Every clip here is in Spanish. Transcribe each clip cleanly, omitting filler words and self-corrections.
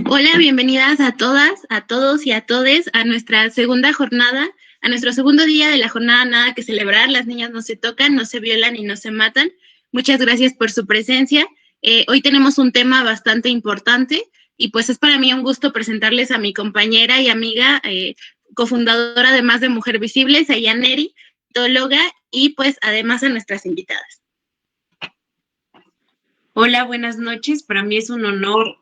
Hola, bienvenidas a todas, a todos y a todes a nuestra segunda jornada, a nuestro segundo día de la jornada Nada que Celebrar. Las niñas no se tocan, no se violan y no se matan. Muchas gracias por su presencia. Hoy tenemos un tema bastante importante y pues es para mí un gusto presentarles a mi compañera y amiga, cofundadora además de Mujer Visible, Sayaneri, politóloga, y pues además a nuestras invitadas. Hola, buenas noches. Para mí es un honor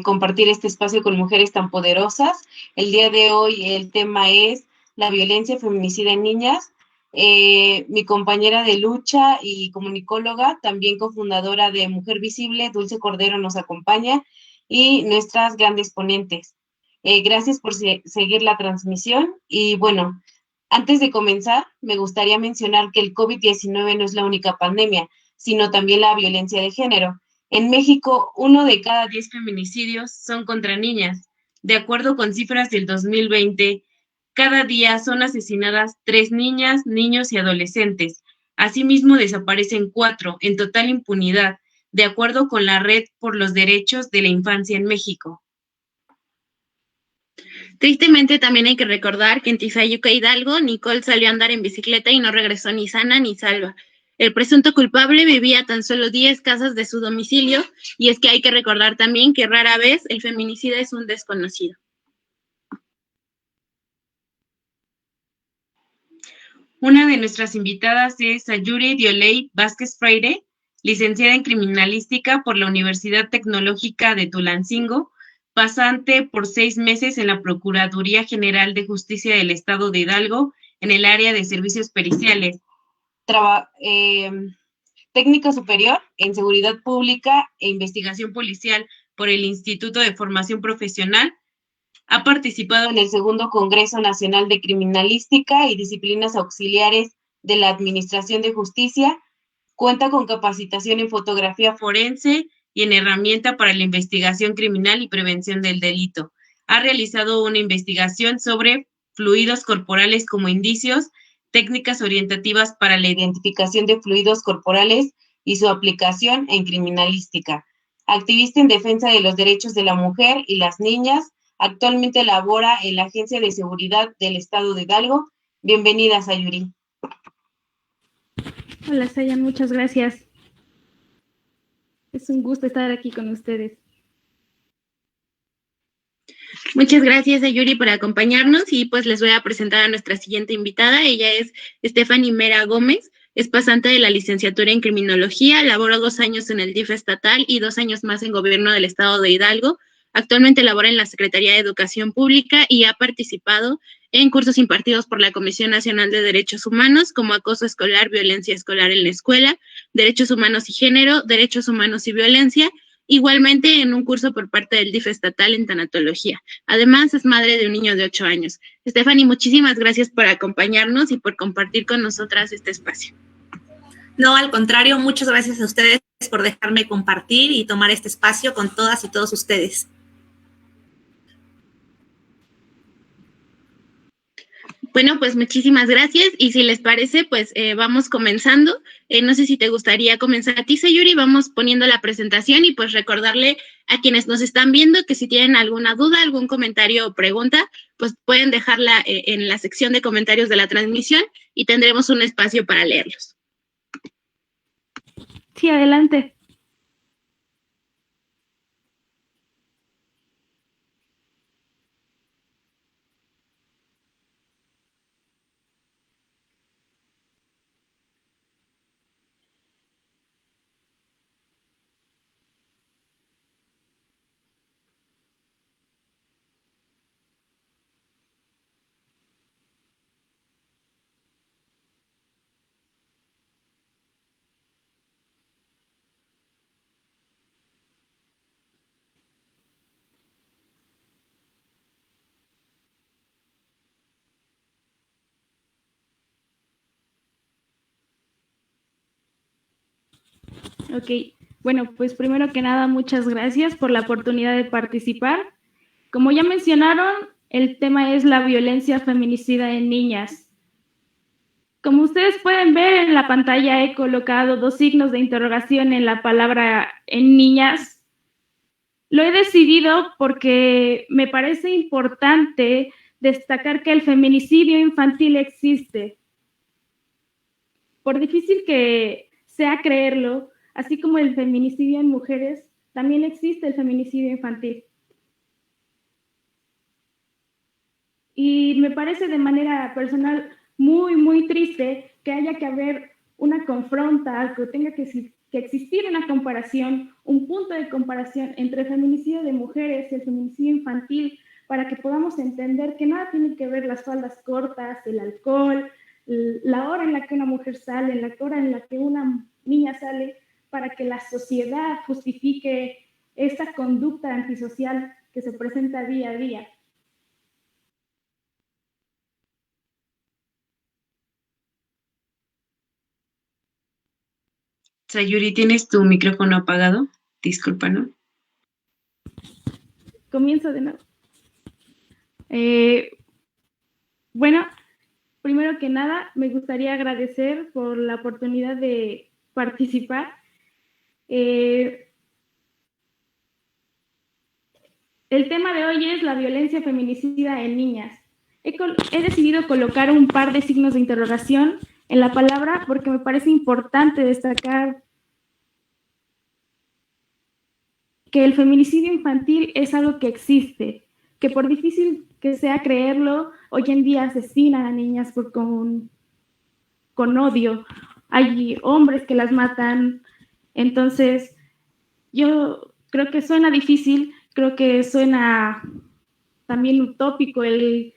compartir este espacio con mujeres tan poderosas. El día de hoy el tema es la violencia feminicida en niñas. Mi compañera de lucha y comunicóloga, también cofundadora de Mujer Visible, Dulce Cordero, nos acompaña, y nuestras grandes ponentes. Gracias por seguir la transmisión. Y bueno, antes de comenzar, me gustaría mencionar que el COVID-19 no es la única pandemia, sino también la violencia de género. En México, 1 de cada 10 feminicidios son contra niñas. De acuerdo con cifras del 2020, cada día son asesinadas 3 niñas, niños y adolescentes. Asimismo, desaparecen 4, en total impunidad, de acuerdo con la Red por los Derechos de la Infancia en México. Tristemente también hay que recordar que en Tizayuca, Hidalgo, Nicole salió a andar en bicicleta y no regresó ni sana ni salva. El presunto culpable vivía a tan solo 10 casas de su domicilio, y es que hay que recordar también que rara vez el feminicida es un desconocido. Una de nuestras invitadas es Sayuri Dioley Vázquez Freire, licenciada en Criminalística por la Universidad Tecnológica de Tulancingo, pasante por 6 meses en la Procuraduría General de Justicia del Estado de Hidalgo en el área de servicios periciales. Técnico superior en Seguridad Pública e Investigación Policial por el Instituto de Formación Profesional. Ha participado en el segundo Congreso Nacional de Criminalística y Disciplinas Auxiliares de la Administración de Justicia. Cuenta con capacitación en fotografía forense y en herramienta para la investigación criminal y prevención del delito. Ha realizado una investigación sobre fluidos corporales como indicios, técnicas orientativas para la identificación de fluidos corporales y su aplicación en criminalística. Activista en defensa de los derechos de la mujer y las niñas. Actualmente labora en la Agencia de Seguridad del Estado de Hidalgo. Bienvenida, Sayuri. Hola, Sayan, muchas gracias. Es un gusto estar aquí con ustedes. Muchas gracias a Yuri por acompañarnos, y pues les voy a presentar a nuestra siguiente invitada. Ella es Stephanie Mera Gómez, es pasante de la licenciatura en Criminología, laboró 2 años en el DIF estatal y 2 años más en Gobierno del Estado de Hidalgo. Actualmente labora en la Secretaría de Educación Pública y ha participado en cursos impartidos por la Comisión Nacional de Derechos Humanos, como acoso escolar, violencia escolar en la escuela, derechos humanos y género, derechos humanos y violencia. Igualmente en un curso por parte del DIF estatal en tanatología. Además, es madre de un niño de 8 años. Stephanie, muchísimas gracias por acompañarnos y por compartir con nosotras este espacio. No, al contrario, muchas gracias a ustedes por dejarme compartir y tomar este espacio con todas y todos ustedes. Bueno, pues muchísimas gracias, y si les parece, pues vamos comenzando. No sé si te gustaría comenzar a ti, Sayuri. Vamos poniendo la presentación y pues recordarle a quienes nos están viendo que si tienen alguna duda, algún comentario o pregunta, pues pueden dejarla en la sección de comentarios de la transmisión y tendremos un espacio para leerlos. Sí, adelante. Ok, bueno, pues primero que nada, muchas gracias por la oportunidad de participar. Como ya mencionaron, el tema es la violencia feminicida en niñas. Como ustedes pueden ver en la pantalla, he colocado 2 signos de interrogación en la palabra en niñas. Lo he decidido porque me parece importante destacar que el feminicidio infantil existe. Por difícil que sea creerlo, así como el feminicidio en mujeres, también existe el feminicidio infantil. Y me parece de manera personal muy, muy triste que haya que haber una confronta, que tenga que existir una comparación, un punto de comparación entre el feminicidio de mujeres y el feminicidio infantil, para que podamos entender que nada tiene que ver las faldas cortas, el alcohol, la hora en la que una mujer sale, la hora en la que una niña sale, para que la sociedad justifique esta conducta antisocial que se presenta día a día. Sayuri, ¿tienes tu micrófono apagado? Disculpa, ¿no? Comienzo de nuevo. Bueno, primero que nada, me gustaría agradecer por la oportunidad de participar. El tema de hoy es la violencia feminicida en niñas. He decidido colocar un par de signos de interrogación en la palabra porque me parece importante destacar que el feminicidio infantil es algo que existe, que por difícil que sea creerlo, hoy en día asesinan a niñas con odio. Hay hombres que las matan. Entonces, yo creo que suena difícil, creo que suena también utópico el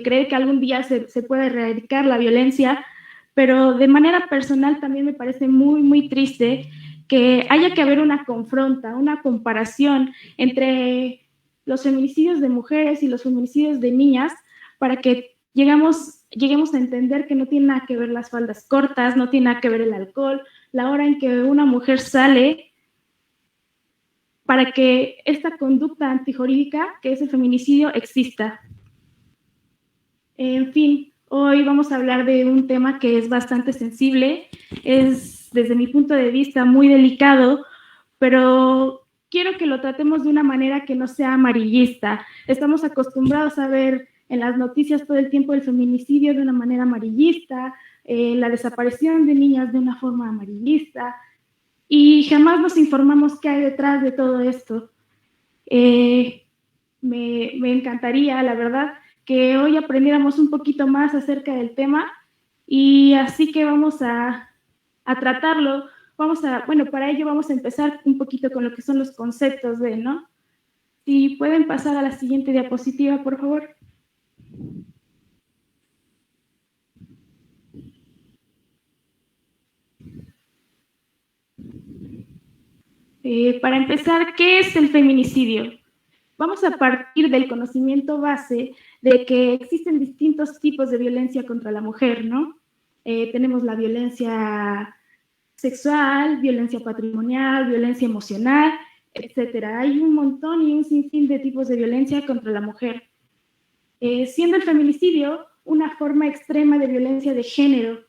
creer que algún día se puede erradicar la violencia, pero de manera personal también me parece muy, muy triste que haya que haber una confronta, una comparación entre los feminicidios de mujeres y los feminicidios de niñas para que lleguemos a entender que no tiene nada que ver las faldas cortas, no tiene nada que ver el alcohol, la hora en que una mujer sale, para que esta conducta antijurídica, que es el feminicidio, exista. En fin, hoy vamos a hablar de un tema que es bastante sensible, es desde mi punto de vista muy delicado, pero quiero que lo tratemos de una manera que no sea amarillista. Estamos acostumbrados a ver en las noticias todo el tiempo el feminicidio de una manera amarillista, la desaparición de niñas de una forma amarillista, y jamás nos informamos qué hay detrás de todo esto. Me encantaría, la verdad, que hoy aprendiéramos un poquito más acerca del tema, y así que vamos a tratarlo. Para ello vamos a empezar un poquito con lo que son los conceptos de, ¿no? Si pueden pasar a la siguiente diapositiva, por favor. Para empezar, ¿qué es el feminicidio? Vamos a partir del conocimiento base de que existen distintos tipos de violencia contra la mujer, ¿no? Tenemos la violencia sexual, violencia patrimonial, violencia emocional, etcétera. Hay un montón y un sinfín de tipos de violencia contra la mujer. Siendo el feminicidio una forma extrema de violencia de género,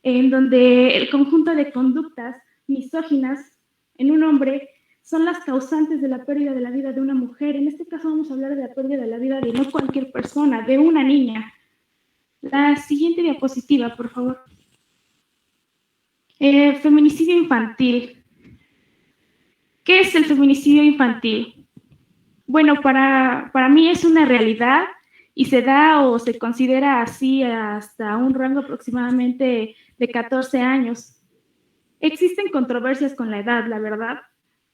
en donde el conjunto de conductas misóginas en un hombre son las causantes de la pérdida de la vida de una mujer. En este caso vamos a hablar de la pérdida de la vida de no cualquier persona, de una niña. La siguiente diapositiva, por favor. Feminicidio infantil. ¿Qué es el feminicidio infantil? Bueno, para mí es una realidad y se da o se considera así hasta un rango aproximadamente de 14 años. Existen controversias con la edad, la verdad,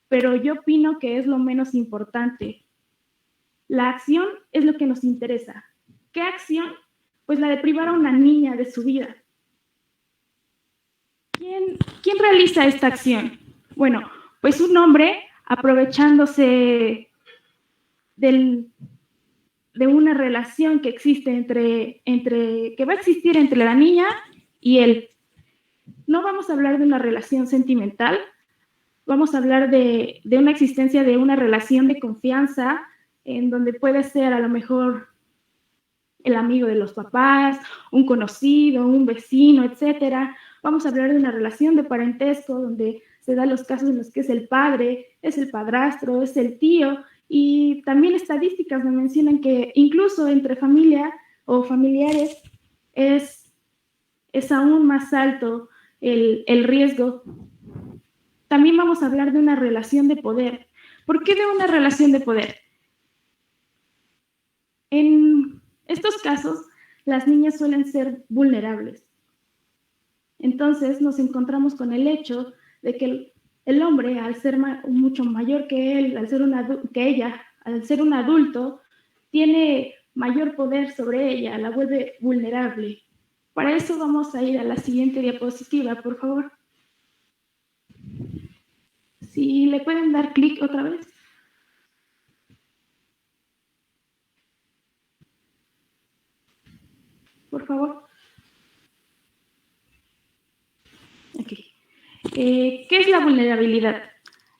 pero yo opino que es lo menos importante. La acción es lo que nos interesa. ¿Qué acción? Pues la de privar a una niña de su vida. ¿Quién realiza esta acción? Bueno, pues un hombre aprovechándose de una relación que existe que va a existir entre la niña y él. No vamos a hablar de una relación sentimental, vamos a hablar de una existencia de una relación de confianza en donde puede ser a lo mejor el amigo de los papás, un conocido, un vecino, etcétera. Vamos a hablar de una relación de parentesco donde se dan los casos en los que es el padre, es el padrastro, es el tío, y también estadísticas me mencionan que incluso entre familia o familiares es aún más alto el riesgo. También vamos a hablar de una relación de poder. ¿Por qué de una relación de poder? En estos casos, las niñas suelen ser vulnerables. Entonces, nos encontramos con el hecho de que el hombre, al ser mucho mayor que él, al ser un adulto, tiene mayor poder sobre ella, la vuelve vulnerable. Para eso vamos a ir a la siguiente diapositiva, por favor. Si le pueden dar clic otra vez. Por favor. Okay. ¿Qué es la vulnerabilidad?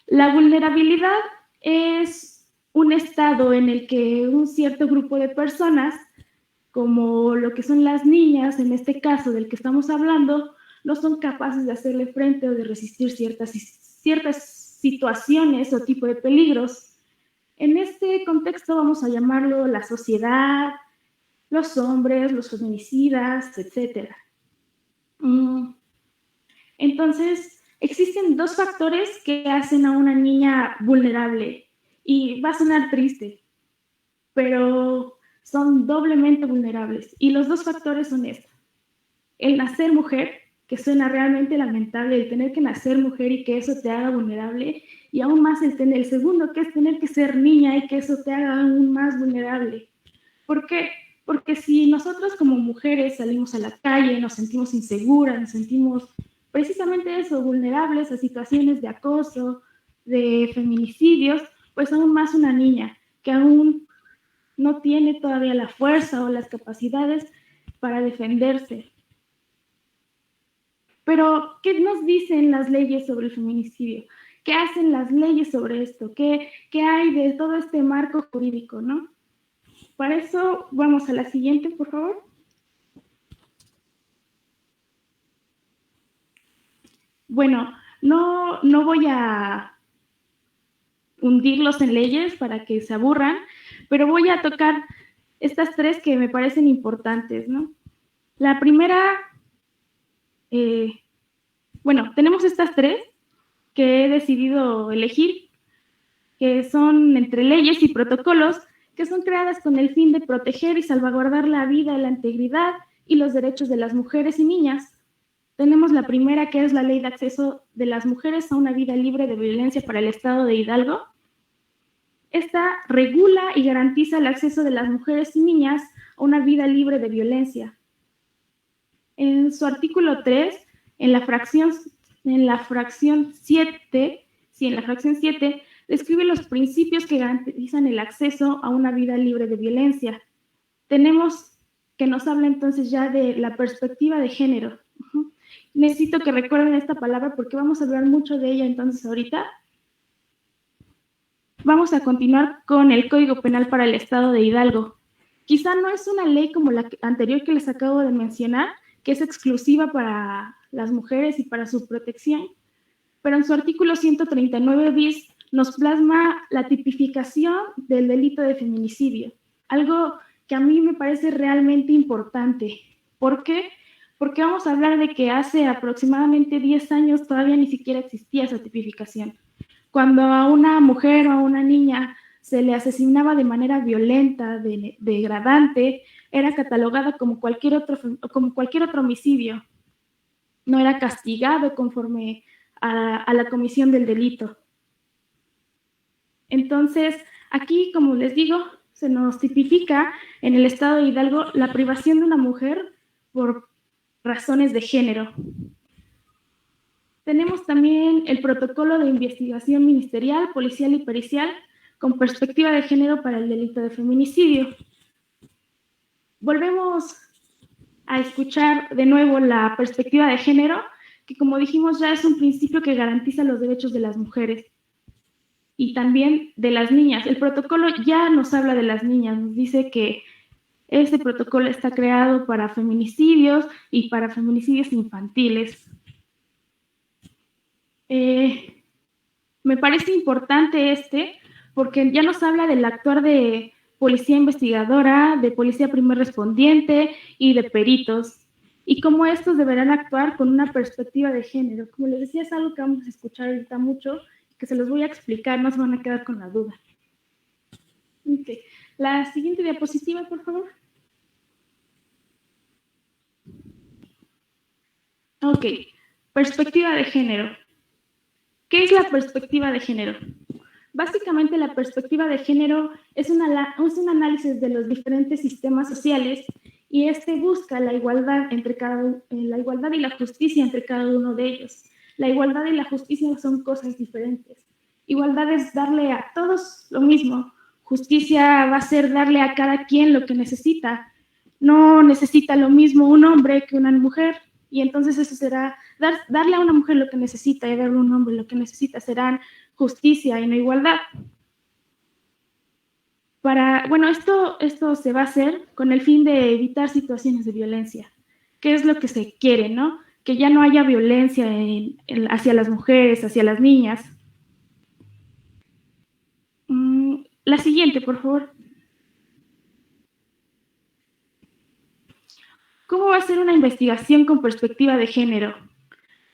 La vulnerabilidad es un estado en el que un cierto grupo de personas, como lo que son las niñas, en este caso del que estamos hablando, no son capaces de hacerle frente o de resistir ciertas situaciones o tipo de peligros. En este contexto vamos a llamarlo la sociedad, los hombres, los feminicidas, etc. Entonces, existen dos factores que hacen a una niña vulnerable, y va a sonar triste, pero son doblemente vulnerables, y los dos factores son estos: el nacer mujer, que suena realmente lamentable, el tener que nacer mujer y que eso te haga vulnerable, y aún más el segundo, que es tener que ser niña y que eso te haga aún más vulnerable. ¿Por qué? Porque si nosotros como mujeres salimos a la calle, nos sentimos inseguras, nos sentimos precisamente eso, vulnerables a situaciones de acoso, de feminicidios, pues aún más una niña que aún no tiene todavía la fuerza o las capacidades para defenderse. Pero, ¿qué nos dicen las leyes sobre el feminicidio? ¿Qué hacen las leyes sobre esto? ¿Qué hay de todo este marco jurídico, no? Para eso, vamos a la siguiente, por favor. Bueno, no voy a hundirlos en leyes para que se aburran, pero voy a tocar estas tres que me parecen importantes, ¿no? La primera, tenemos estas tres que he decidido elegir, que son entre leyes y protocolos, que son creadas con el fin de proteger y salvaguardar la vida, la integridad y los derechos de las mujeres y niñas. Tenemos la primera, que es la Ley de Acceso de las Mujeres a una Vida Libre de Violencia para el Estado de Hidalgo. Esta regula y garantiza el acceso de las mujeres y niñas a una vida libre de violencia. En su artículo 3, en la fracción 7, describe los principios que garantizan el acceso a una vida libre de violencia. Tenemos que nos habla entonces ya de la perspectiva de género. Necesito que recuerden esta palabra porque vamos a hablar mucho de ella entonces ahorita. Vamos a continuar con el Código Penal para el Estado de Hidalgo. Quizá no es una ley como la anterior que les acabo de mencionar, que es exclusiva para las mujeres y para su protección, pero en su artículo 139 bis nos plasma la tipificación del delito de feminicidio, algo que a mí me parece realmente importante. ¿Por qué? Porque vamos a hablar de que hace aproximadamente 10 años todavía ni siquiera existía esa tipificación. Cuando a una mujer o a una niña se le asesinaba de manera violenta, degradante, era catalogada como cualquier otro homicidio. No era castigado conforme a la comisión del delito. Entonces, aquí, como les digo, se nos tipifica en el Estado de Hidalgo la privación de una mujer por razones de género. Tenemos también el protocolo de investigación ministerial, policial y pericial con perspectiva de género para el delito de feminicidio. Volvemos a escuchar de nuevo la perspectiva de género, que como dijimos ya es un principio que garantiza los derechos de las mujeres y también de las niñas. El protocolo ya nos habla de las niñas, nos dice que este protocolo está creado para feminicidios y para feminicidios infantiles. Me parece importante porque ya nos habla del actuar de policía investigadora, de policía primer respondiente y de peritos, y cómo estos deberán actuar con una perspectiva de género. Como les decía, es algo que vamos a escuchar ahorita mucho, que se los voy a explicar, no se van a quedar con la duda. Okay. La siguiente diapositiva, por favor. Ok, perspectiva de género. ¿Qué es la perspectiva de género? Básicamente, la perspectiva de género es un análisis de los diferentes sistemas sociales y busca la igualdad la igualdad y la justicia entre cada uno de ellos. La igualdad y la justicia son cosas diferentes. Igualdad es darle a todos lo mismo. Justicia va a ser darle a cada quien lo que necesita. No necesita lo mismo un hombre que una mujer, y entonces eso será darle a una mujer lo que necesita y darle a un hombre lo que necesita. Serán justicia y no igualdad. Esto se va a hacer con el fin de evitar situaciones de violencia. ¿Qué es lo que se quiere, no? Que ya no haya violencia hacia las mujeres, hacia las niñas. La siguiente, por favor. ¿Cómo va a ser una investigación con perspectiva de género?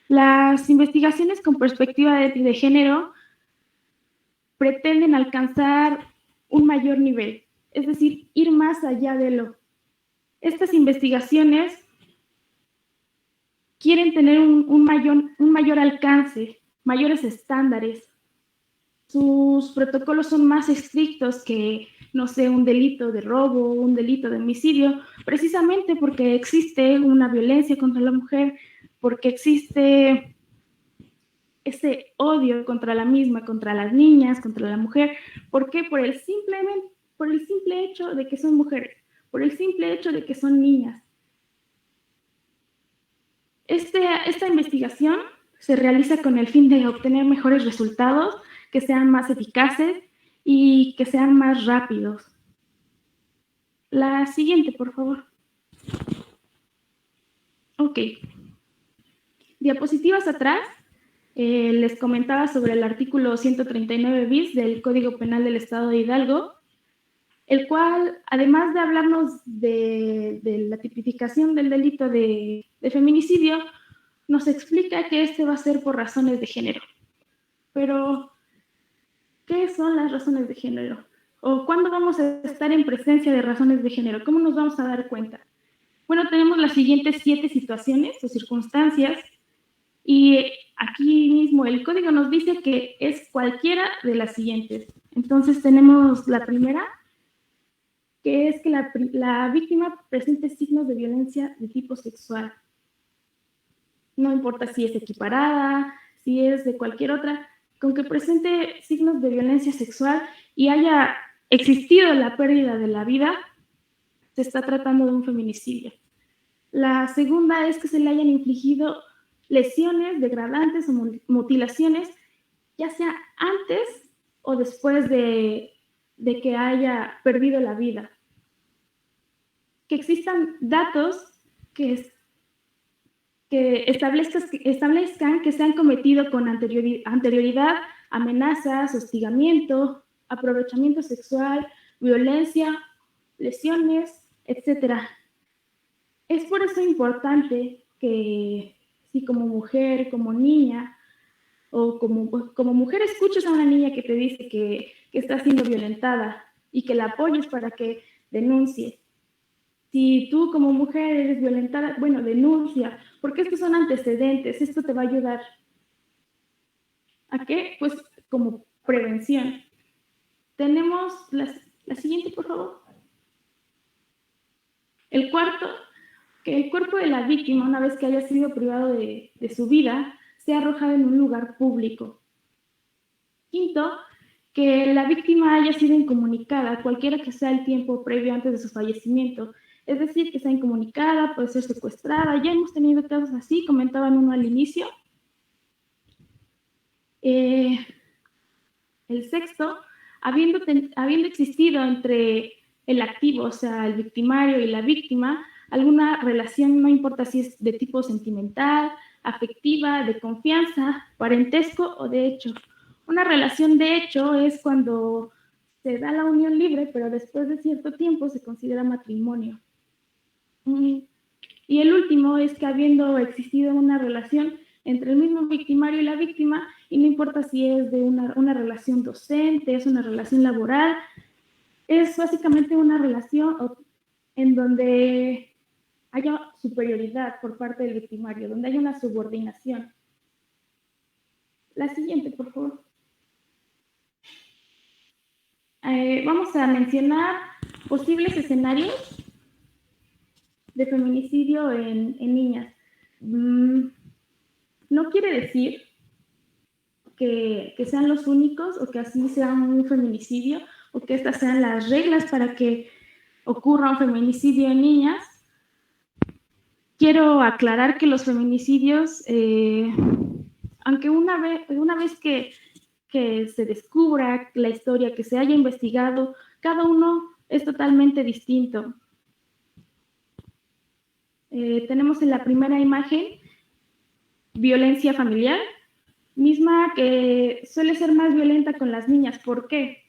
Las investigaciones con perspectiva de género pretenden alcanzar un mayor nivel, es decir, ir más allá de lo. Estas investigaciones quieren tener un mayor alcance, mayores estándares. Sus protocolos son más estrictos que, no sé, un delito de robo, un delito de homicidio, precisamente porque existe una violencia contra la mujer, porque existe ese odio contra la misma, contra las niñas, contra la mujer. ¿Por qué? Por el simple hecho de que son mujeres, por el simple hecho de que son niñas. Esta investigación se realiza con el fin de obtener mejores resultados, que sean más eficaces y que sean más rápidos. La siguiente, por favor. Ok. Diapositivas atrás. Les comentaba sobre el artículo 139 bis del Código Penal del Estado de Hidalgo, el cual, además de hablarnos de la tipificación del delito de feminicidio, nos explica que va a ser por razones de género. Pero, ¿qué son las razones de género? ¿O cuándo vamos a estar en presencia de razones de género? ¿Cómo nos vamos a dar cuenta? Bueno, tenemos las siguientes 7 situaciones o circunstancias, y aquí mismo el código nos dice que es cualquiera de las siguientes. Entonces tenemos la primera, que es que la víctima presente signos de violencia de tipo sexual. No importa si es equiparada, si es de cualquier otra, con que presente signos de violencia sexual y haya existido la pérdida de la vida, se está tratando de un feminicidio. La segunda es que se le hayan infligido lesiones degradantes o mutilaciones, ya sea antes o después de que haya perdido la vida. Que existan datos que establezcan que se han cometido con anterioridad amenazas, hostigamiento, aprovechamiento sexual, violencia, lesiones, etc. Es por eso importante que si como mujer, como niña, o como mujer escuchas a una niña que te dice que está siendo violentada y que la apoyes para que denuncie. Si tú como mujer eres violentada, bueno, denuncia, porque estos son antecedentes, esto te va a ayudar. ¿A qué? Pues como prevención. Tenemos la siguiente, por favor. El cuarto, que el cuerpo de la víctima, una vez que haya sido privado de su vida, sea arrojado en un lugar público. Quinto, que la víctima haya sido incomunicada, cualquiera que sea el tiempo previo antes de su fallecimiento. Es decir, que sea incomunicada, puede ser secuestrada. Ya hemos tenido casos así, comentaban uno al inicio. El sexto, habiendo existido entre el activo, o sea, el victimario y la víctima, alguna relación, no importa si es de tipo sentimental, afectiva, de confianza, parentesco o de hecho. Una relación de hecho es cuando se da la unión libre, pero después de cierto tiempo se considera matrimonio. Y el último es que habiendo existido una relación entre el mismo victimario y la víctima, y no importa si es de una relación docente, es una relación laboral, es básicamente una relación en donde haya superioridad por parte del victimario, donde haya una subordinación. La siguiente, por favor. Vamos a mencionar posibles escenarios de feminicidio en niñas. No quiere decir que sean los únicos o que así sea un feminicidio o que estas sean las reglas para que ocurra un feminicidio en niñas. Quiero aclarar que los feminicidios, aunque una vez que se descubra la historia, que se haya investigado, cada uno es totalmente distinto. Tenemos en la primera imagen violencia familiar, misma que suele ser más violenta con las niñas. ¿Por qué?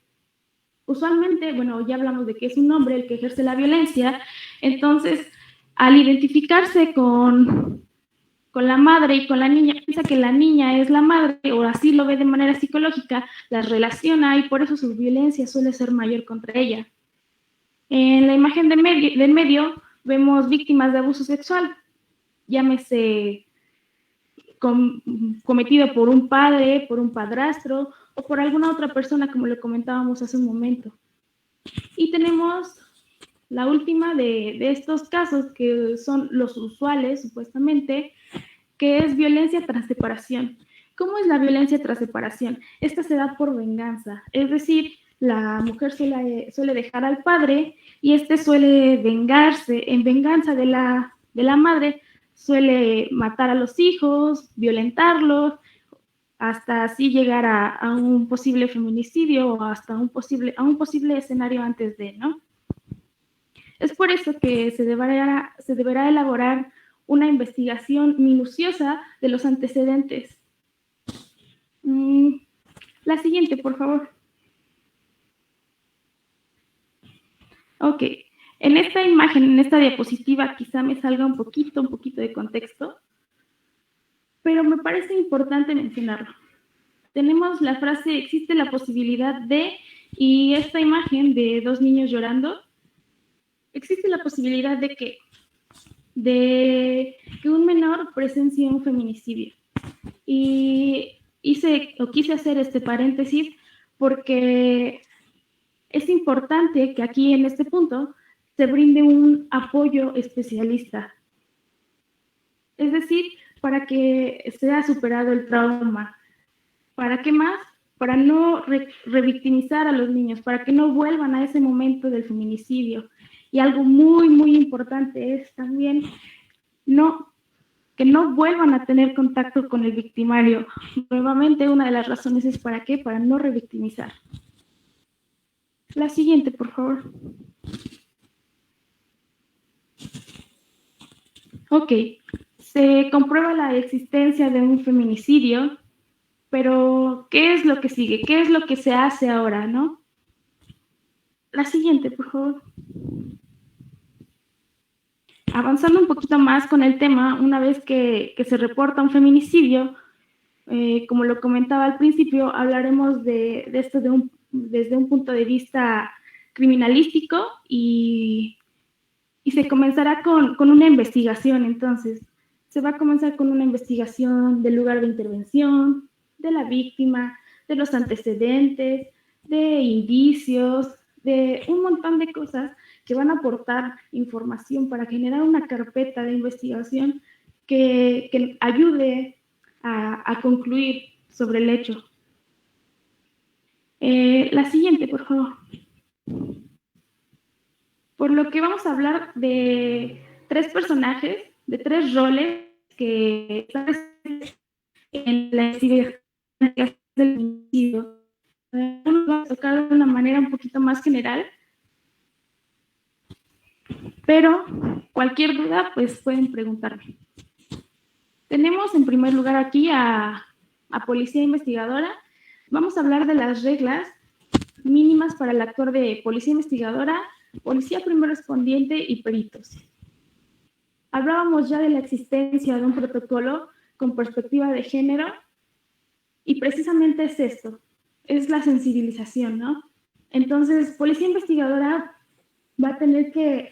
Usualmente, bueno, ya hablamos de que es un hombre el que ejerce la violencia, entonces al identificarse con la madre y con la niña, piensa que la niña es la madre, o así lo ve de manera psicológica, las relaciona y por eso su violencia suele ser mayor contra ella. En la imagen del medio vemos víctimas de abuso sexual, llámese cometido por un padre, por un padrastro o por alguna otra persona, como le comentábamos hace un momento. Y tenemos la última de estos casos, que son los usuales, supuestamente, que es violencia tras separación. ¿Cómo es la violencia tras separación? Esta se da por venganza, es decir, la mujer suele dejar al padre y este suele vengarse, en venganza de la madre, suele matar a los hijos, violentarlos, hasta así llegar a un posible feminicidio o hasta a un posible escenario antes de, ¿no? Es por eso que se deberá elaborar una investigación minuciosa de los antecedentes. La siguiente, por favor. Ok, en esta imagen, en esta diapositiva, quizá me salga un poquito de contexto, pero me parece importante mencionarlo. Tenemos la frase, existe la posibilidad de, y esta imagen de dos niños llorando, existe la posibilidad de que un menor presencie un feminicidio. Y quise hacer este paréntesis porque es importante que aquí en este punto se brinde un apoyo especialista. Es decir, para que sea superado el trauma. ¿Para qué más? Para no revictimizar a los niños, para que no vuelvan a ese momento del feminicidio. Y algo muy, muy importante es también que no vuelvan a tener contacto con el victimario. Nuevamente, una de las razones es ¿para qué? Para no revictimizar. La siguiente, por favor. Ok, se comprueba la existencia de un feminicidio, pero ¿qué es lo que sigue? ¿Qué es lo que se hace ahora, no? La siguiente, por favor. Avanzando un poquito más con el tema, una vez que se reporta un feminicidio, como lo comentaba al principio, hablaremos de esto desde un punto de vista criminalístico y se comenzará con una investigación. Entonces, se va a comenzar con una investigación del lugar de intervención, de la víctima, de los antecedentes, de indicios, de un montón de cosas que van a aportar información para generar una carpeta de investigación que ayude a concluir sobre el hecho. La siguiente, por favor. Por lo que vamos a hablar de tres personajes, de tres roles que están en la investigación del feminicidio. Vamos a tocar de una manera un poquito más general, pero cualquier duda, pues pueden preguntarme. Tenemos en primer lugar aquí a Policía Investigadora. Vamos a hablar de las reglas mínimas para el actuar de Policía Investigadora, Policía Primer Respondiente y peritos. Hablábamos ya de la existencia de un protocolo con perspectiva de género y precisamente es esto, es la sensibilización, ¿no? Entonces, Policía Investigadora va a tener que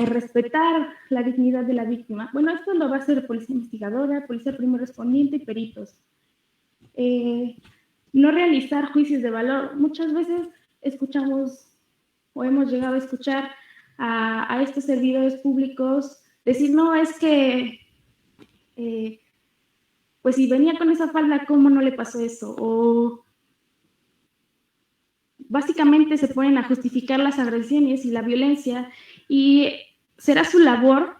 respetar la dignidad de la víctima. Bueno, esto lo va a hacer Policía Investigadora, Policía Primer Respondiente y peritos. No realizar juicios de valor. Muchas veces escuchamos o hemos llegado a escuchar a estos servidores públicos decir, no, es que, pues si venía con esa falda, ¿cómo no le pasó eso? O básicamente se ponen a justificar las agresiones y la violencia y será su labor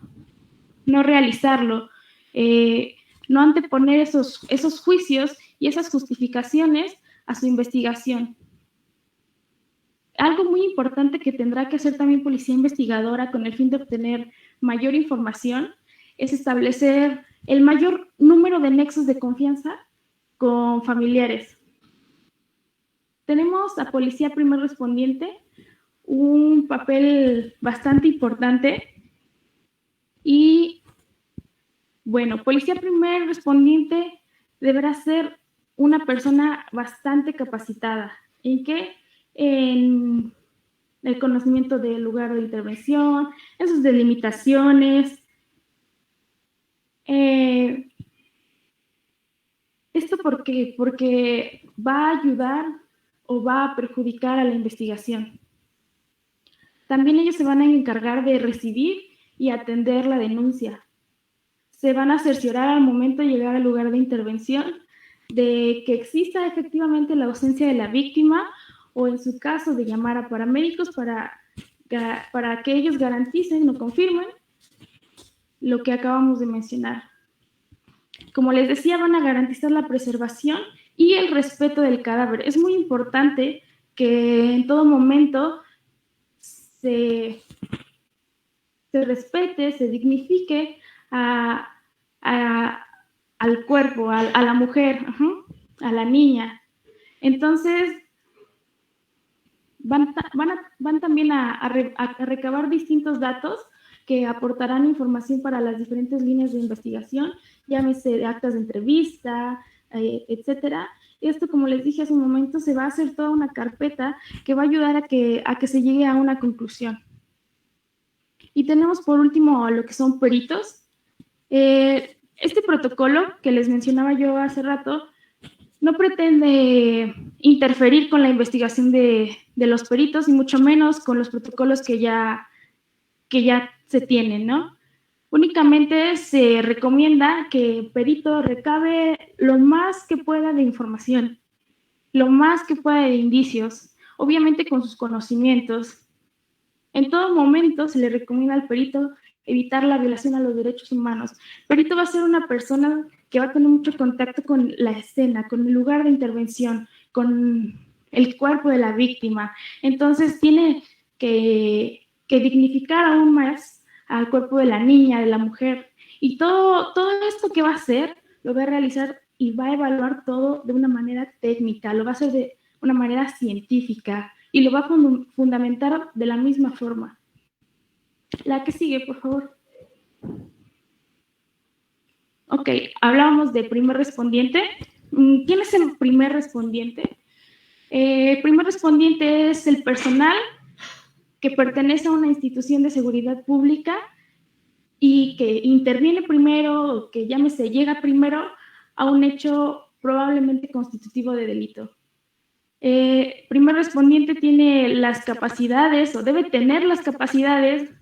no realizarlo, no anteponer esos juicios y esas justificaciones a su investigación. Algo muy importante que tendrá que hacer también Policía Investigadora con el fin de obtener mayor información es establecer el mayor número de nexos de confianza con familiares. Tenemos a Policía Primer Respondiente, un papel bastante importante y, bueno, Policía Primer Respondiente deberá ser una persona bastante capacitada. ¿En qué? En el conocimiento del lugar de intervención, en sus delimitaciones. ¿Esto por qué? Porque va a ayudar o va a perjudicar a la investigación. También ellos se van a encargar de recibir y atender la denuncia. Se van a cerciorar al momento de llegar al lugar de intervención de que exista efectivamente la ausencia de la víctima o en su caso de llamar a paramédicos para que ellos garanticen o confirmen lo que acabamos de mencionar. Como les decía, van a garantizar la preservación y el respeto del cadáver. Es muy importante que en todo momento se respete, se dignifique al cuerpo, a la mujer, a la niña. Entonces, van también a recabar distintos datos que aportarán información para las diferentes líneas de investigación, llámese de actas de entrevista, etcétera. Esto, como les dije hace un momento, se va a hacer toda una carpeta que va a ayudar a que se llegue a una conclusión. Y tenemos por último lo que son peritos. Este protocolo que les mencionaba yo hace rato no pretende interferir con la investigación de los peritos y mucho menos con los protocolos que ya se tienen, ¿no? Únicamente se recomienda que el perito recabe lo más que pueda de información, lo más que pueda de indicios, obviamente con sus conocimientos. En todo momento se le recomienda al perito evitar la violación a los derechos humanos. El perito va a ser una persona que va a tener mucho contacto con la escena, con el lugar de intervención, con el cuerpo de la víctima. Entonces tiene que dignificar aún más al cuerpo de la niña, de la mujer. Y todo esto que va a hacer, lo va a realizar y va a evaluar todo de una manera técnica, lo va a hacer de una manera científica y lo va a fundamentar de la misma forma. La que sigue, por favor. Ok, hablábamos de primer respondiente. ¿Quién es el primer respondiente? El primer respondiente es el personal que pertenece a una institución de seguridad pública y que interviene primero, que llámese, llega primero a un hecho probablemente constitutivo de delito. Primer respondiente tiene las capacidades o debe tener las capacidades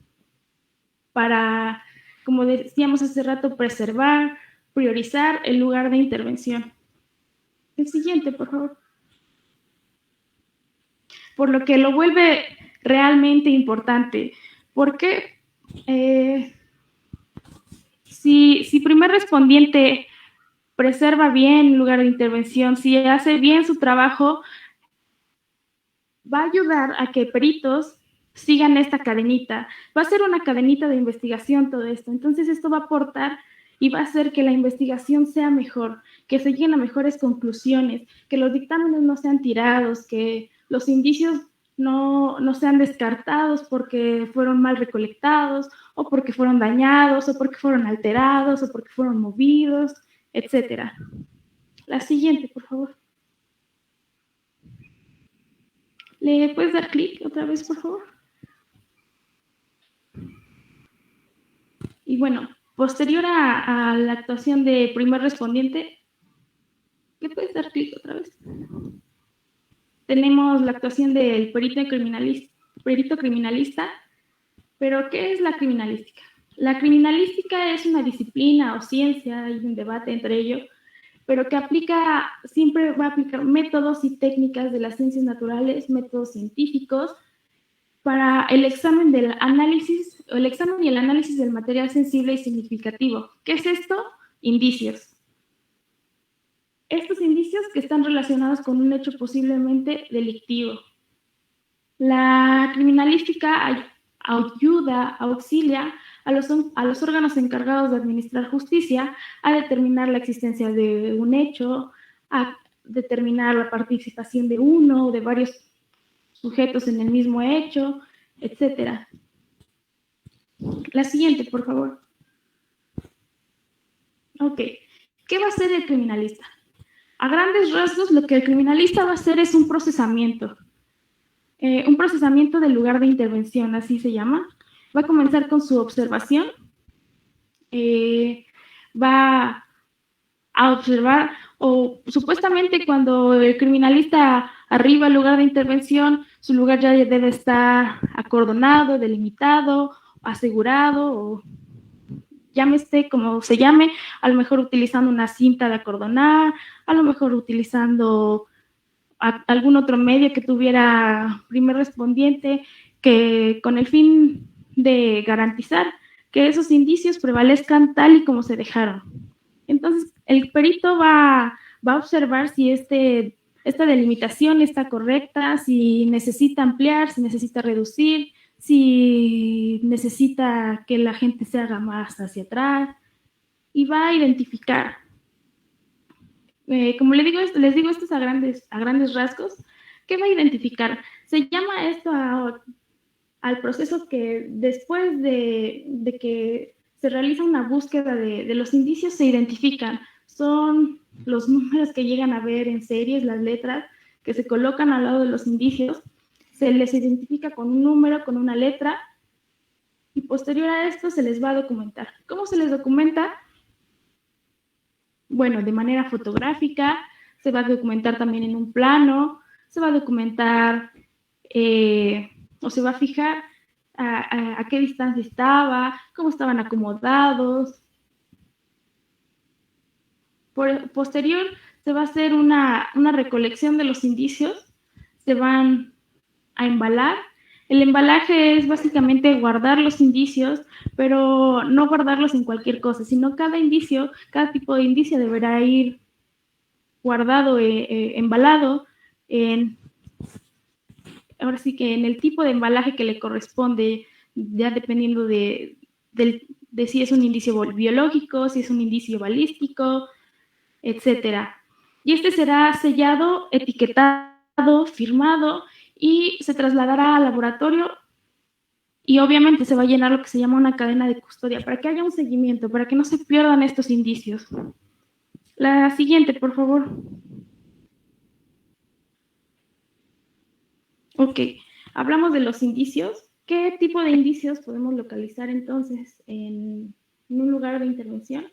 para, como decíamos hace rato, preservar, priorizar el lugar de intervención. El siguiente, por favor. Por lo que lo vuelve realmente importante. Porque si primer respondiente preserva bien el lugar de intervención, si hace bien su trabajo, va a ayudar a que peritos sigan esta cadenita. Va a ser una cadenita de investigación todo esto. Entonces, esto va a aportar y va a hacer que la investigación sea mejor, que se lleguen a mejores conclusiones, que los dictámenes no sean tirados, que los indicios no sean descartados porque fueron mal recolectados, o porque fueron dañados, o porque fueron alterados, o porque fueron movidos, etc. La siguiente, por favor. ¿Le puedes dar clic otra vez, por favor? Y bueno, posterior a la actuación de primer respondiente, ¿le puedes dar clic otra vez? Tenemos la actuación del perito criminalista. Pero, ¿qué es la criminalística? La criminalística es una disciplina o ciencia, hay un debate entre ellos, pero que siempre va a aplicar métodos y técnicas de las ciencias naturales, métodos científicos, para el examen del análisis, o el examen y el análisis del material sensible y significativo. ¿Qué es esto? Indicios. Estos indicios que están relacionados con un hecho posiblemente delictivo. La criminalística auxilia a los órganos encargados de administrar justicia a determinar la existencia de un hecho, a determinar la participación de uno o de varios sujetos en el mismo hecho, etc. La siguiente, por favor. Ok. ¿Qué va a hacer el criminalista? A grandes rasgos, lo que el criminalista va a hacer es un procesamiento. Un procesamiento del lugar de intervención, así se llama. Va a comenzar con su observación. Va a observar, o supuestamente cuando el criminalista arriba al lugar de intervención, su lugar ya debe estar acordonado, delimitado, asegurado, o llámese como se llame, a lo mejor utilizando una cinta de acordonar, a lo mejor utilizando algún otro medio que tuviera primer respondiente, que con el fin de garantizar que esos indicios prevalezcan tal y como se dejaron. Entonces, el perito va a observar si esta delimitación está correcta, si necesita ampliar, si necesita reducir, si necesita que la gente se haga más hacia atrás, y va a identificar. Como les digo, esto es a grandes rasgos. ¿Qué va a identificar? Se llama esto al proceso que después de que se realiza una búsqueda de los indicios, se identifican. Son los números que llegan a ver en series, las letras que se colocan al lado de los indicios. Se les identifica con un número, con una letra, y posterior a esto se les va a documentar. ¿Cómo se les documenta? Bueno, de manera fotográfica, se va a documentar también en un plano, se va a documentar o se va a fijar a qué distancia estaba, cómo estaban acomodados. Posterior, se va a hacer una recolección de los indicios, se van a embalar. El embalaje es básicamente guardar los indicios, pero no guardarlos en cualquier cosa, sino cada tipo de indicio deberá ir guardado, embalado, ahora sí que en el tipo de embalaje que le corresponde, ya dependiendo de si es un indicio biológico, si es un indicio balístico, etc. Y este será sellado, etiquetado, firmado, y se trasladará al laboratorio, y obviamente se va a llenar lo que se llama una cadena de custodia para que haya un seguimiento, para que no se pierdan estos indicios. La siguiente, por favor. Ok, hablamos de los indicios. ¿Qué tipo de indicios podemos localizar entonces en un lugar de intervención?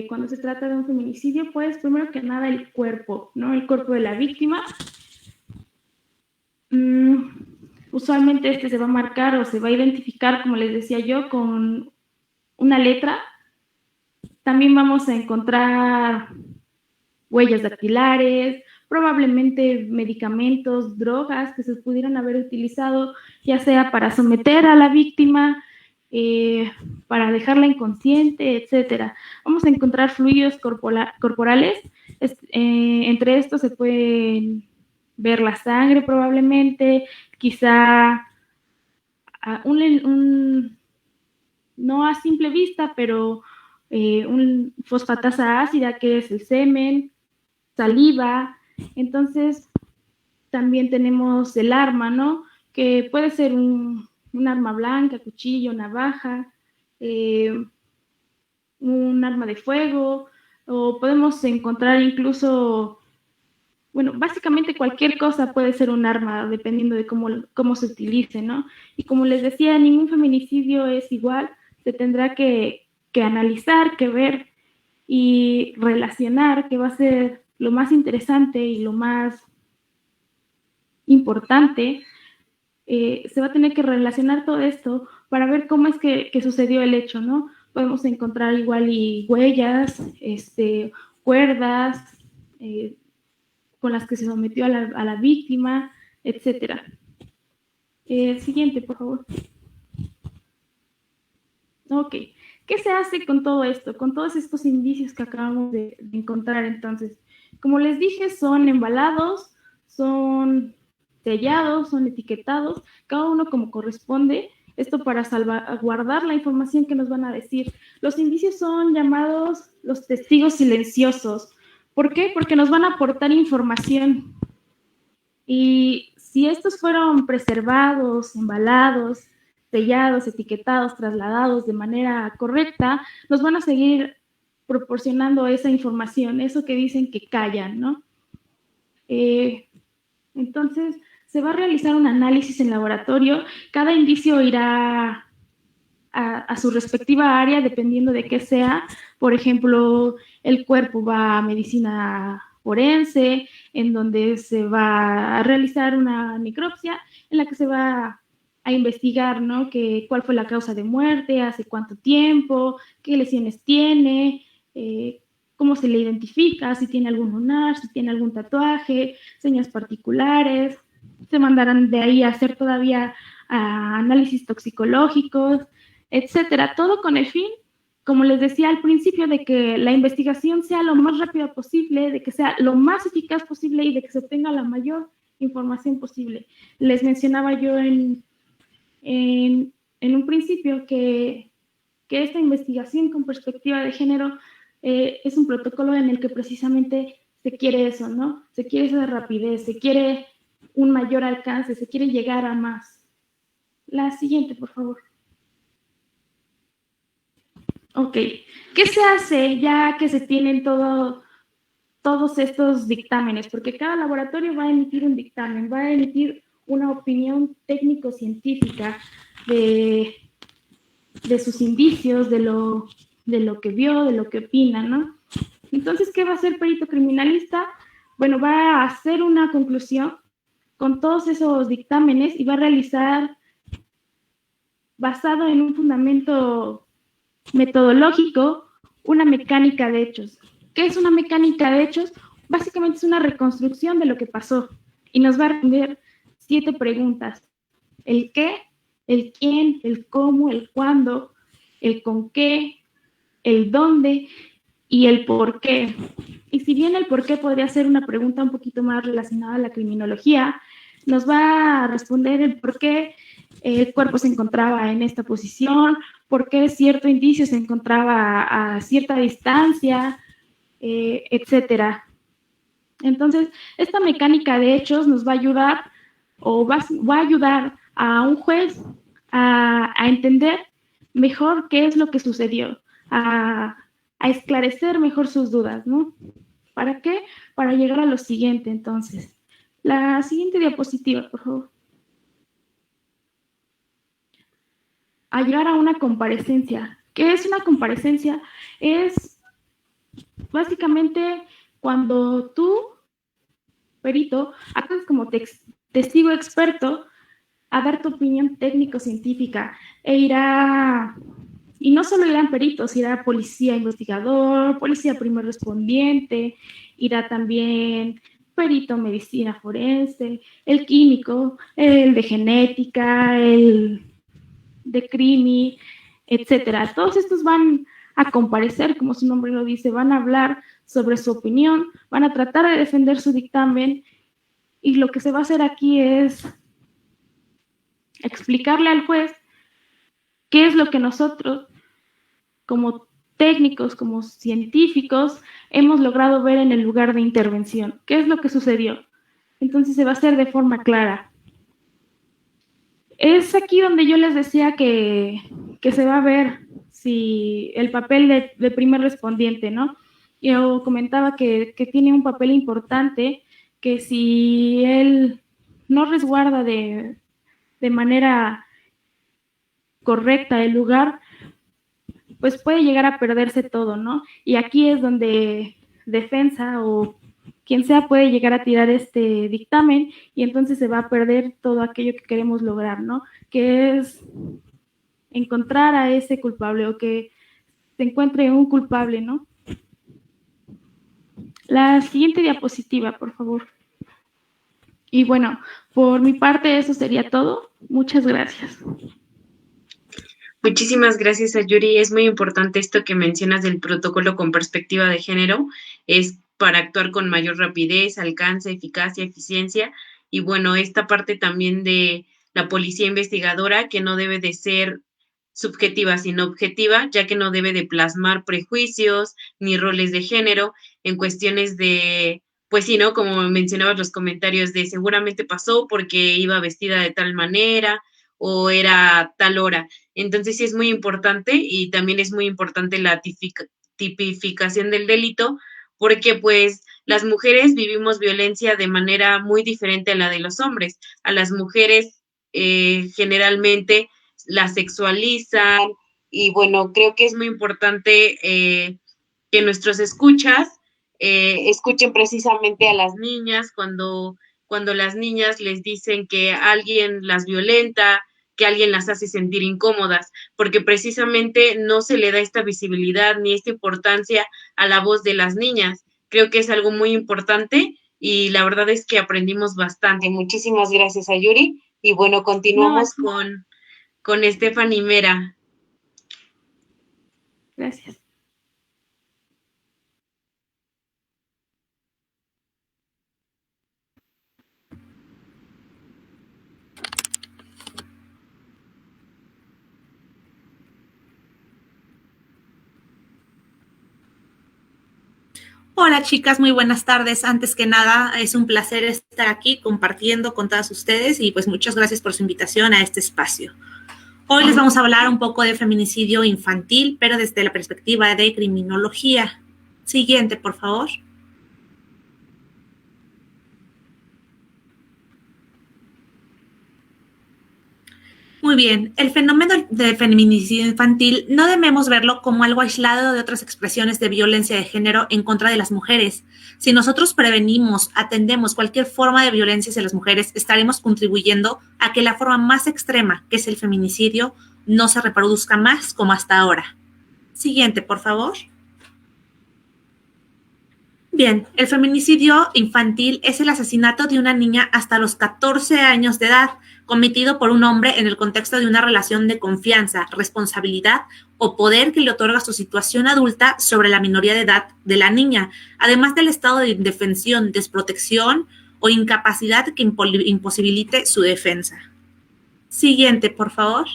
Cuando se trata de un feminicidio, pues primero que nada el cuerpo, ¿no? El cuerpo de la víctima. Usualmente se va a marcar o se va a identificar, como les decía yo, con una letra. También vamos a encontrar huellas dactilares, probablemente medicamentos, drogas que se pudieran haber utilizado, ya sea para someter a la víctima, para dejarla inconsciente, etc. Vamos a encontrar fluidos corporales. Entre estos se pueden ver la sangre probablemente, quizá no a simple vista, pero un fosfatasa ácida, que es el semen, saliva. Entonces, también tenemos el arma, ¿no? Que puede ser un arma blanca, cuchillo, navaja, un arma de fuego, o podemos encontrar incluso, bueno, básicamente cualquier cosa puede ser un arma, dependiendo de cómo se utilice, ¿no? Y como les decía, ningún feminicidio es igual, se tendrá que analizar, que ver y relacionar, que va a ser lo más interesante y lo más importante. Se va a tener que relacionar todo esto para ver cómo es que sucedió el hecho, ¿no? Podemos encontrar igual y huellas, cuerdas con las que se sometió a la víctima, etcétera. Siguiente, por favor. Ok. ¿Qué se hace con todo esto, con todos estos indicios que acabamos de encontrar entonces? Como les dije, son embalados, son sellados, son etiquetados, cada uno como corresponde, esto para salvaguardar la información que nos van a decir. Los indicios son llamados los testigos silenciosos. ¿Por qué? Porque nos van a aportar información. Y si estos fueron preservados, embalados, sellados, etiquetados, trasladados de manera correcta, nos van a seguir proporcionando esa información, eso que dicen que callan, ¿no? Entonces, se va a realizar un análisis en laboratorio, cada indicio irá a su respectiva área, dependiendo de qué sea. Por ejemplo, el cuerpo va a medicina forense, en donde se va a realizar una necropsia, en la que se va a investigar, ¿no? Cuál fue la causa de muerte, hace cuánto tiempo, qué lesiones tiene, cómo se le identifica, si tiene algún lunar, si tiene algún tatuaje, señas particulares. Se mandarán de ahí a hacer todavía análisis toxicológicos, etcétera, todo con el fin, como les decía al principio, de que la investigación sea lo más rápida posible, de que sea lo más eficaz posible y de que se obtenga la mayor información posible. Les mencionaba yo en un principio que esta investigación con perspectiva de género es un protocolo en el que precisamente se quiere eso, ¿no? Se quiere esa rapidez, se quiere un mayor alcance, se quiere llegar a más. La siguiente, por favor. Ok, ¿qué se hace ya que se tienen todos estos dictámenes? Porque cada laboratorio va a emitir un dictamen, va a emitir una opinión técnico-científica de sus indicios, de lo que vio, de lo que opina, ¿no? Entonces, ¿qué va a hacer el perito criminalista? Bueno, va a hacer una conclusión con todos esos dictámenes y va a realizar, basado en un fundamento metodológico, una mecánica de hechos. ¿Qué es una mecánica de hechos? Básicamente es una reconstrucción de lo que pasó y nos va a responder 7 preguntas. El qué, el quién, el cómo, el cuándo, el con qué, el dónde y el por qué. Y si bien el por qué podría ser una pregunta un poquito más relacionada a la criminología, nos va a responder el por qué el cuerpo se encontraba en esta posición, por qué cierto indicio se encontraba a cierta distancia, etcétera. Entonces, esta mecánica de hechos nos va a ayudar o va a ayudar a un juez a entender mejor qué es lo que sucedió, a esclarecer mejor sus dudas, ¿no? ¿Para qué? Para llegar a lo siguiente, entonces. La siguiente diapositiva, por favor. A llegar a una comparecencia. ¿Qué es una comparecencia? Es básicamente cuando tú, perito, actúas como testigo experto a dar tu opinión técnico-científica y no solo irán peritos, irá policía investigador, policía primer respondiente, irá también perito medicina forense, el químico, el de genética, el de crimi, etcétera. Todos estos van a comparecer, como su nombre lo dice, van a hablar sobre su opinión, van a tratar de defender su dictamen y lo que se va a hacer aquí es explicarle al juez qué es lo que nosotros, como técnicos como científicos, hemos logrado ver en el lugar de intervención qué es lo que sucedió. Entonces se va a hacer de forma clara. Es aquí donde yo les decía que se va a ver si el papel de primer respondiente, ¿no? Yo comentaba que tiene un papel importante, que si él no resguarda de manera correcta el lugar, pues puede llegar a perderse todo, ¿no? Y aquí es donde defensa o quien sea puede llegar a tirar este dictamen y entonces se va a perder todo aquello que queremos lograr, ¿no? Que es encontrar a ese culpable o que se encuentre un culpable, ¿no? La siguiente diapositiva, por favor. Y bueno, por mi parte eso sería todo. Muchas gracias. Muchísimas gracias, Ayuri. Es muy importante esto que mencionas del protocolo con perspectiva de género. Es para actuar con mayor rapidez, alcance, eficacia, eficiencia. Y bueno, esta parte también de la policía investigadora, que no debe de ser subjetiva, sino objetiva, ya que no debe de plasmar prejuicios ni roles de género en cuestiones de, pues sí, ¿no? Como mencionabas los comentarios de seguramente pasó porque iba vestida de tal manera o era tal hora. Entonces sí es muy importante y también es muy importante la tipificación del delito porque pues las mujeres vivimos violencia de manera muy diferente a la de los hombres. A las mujeres generalmente las sexualizan y bueno, creo que es muy importante que nuestros escuchas escuchen precisamente a las niñas cuando las niñas les dicen que alguien las violenta, que alguien las hace sentir incómodas, porque precisamente no se le da esta visibilidad ni esta importancia a la voz de las niñas. Creo que es algo muy importante y la verdad es que aprendimos bastante. Muchísimas gracias, Ayuri. Y bueno, continuamos con Stephanie Mera. Gracias. Hola chicas, muy buenas tardes. Antes que nada, es un placer estar aquí compartiendo con todas ustedes y pues muchas gracias por su invitación a este espacio. Hoy les vamos a hablar un poco de feminicidio infantil, pero desde la perspectiva de criminología. Siguiente, por favor. Muy bien, el fenómeno del feminicidio infantil no debemos verlo como algo aislado de otras expresiones de violencia de género en contra de las mujeres. Si nosotros prevenimos, atendemos cualquier forma de violencia hacia las mujeres, estaremos contribuyendo a que la forma más extrema, que es el feminicidio, no se reproduzca más como hasta ahora. Siguiente, por favor. Bien, el feminicidio infantil es el asesinato de una niña hasta los 14 años de edad, cometido por un hombre en el contexto de una relación de confianza, responsabilidad o poder que le otorga su situación adulta sobre la minoría de edad de la niña, además del estado de indefensión, desprotección o incapacidad que imposibilite su defensa. Siguiente, por favor.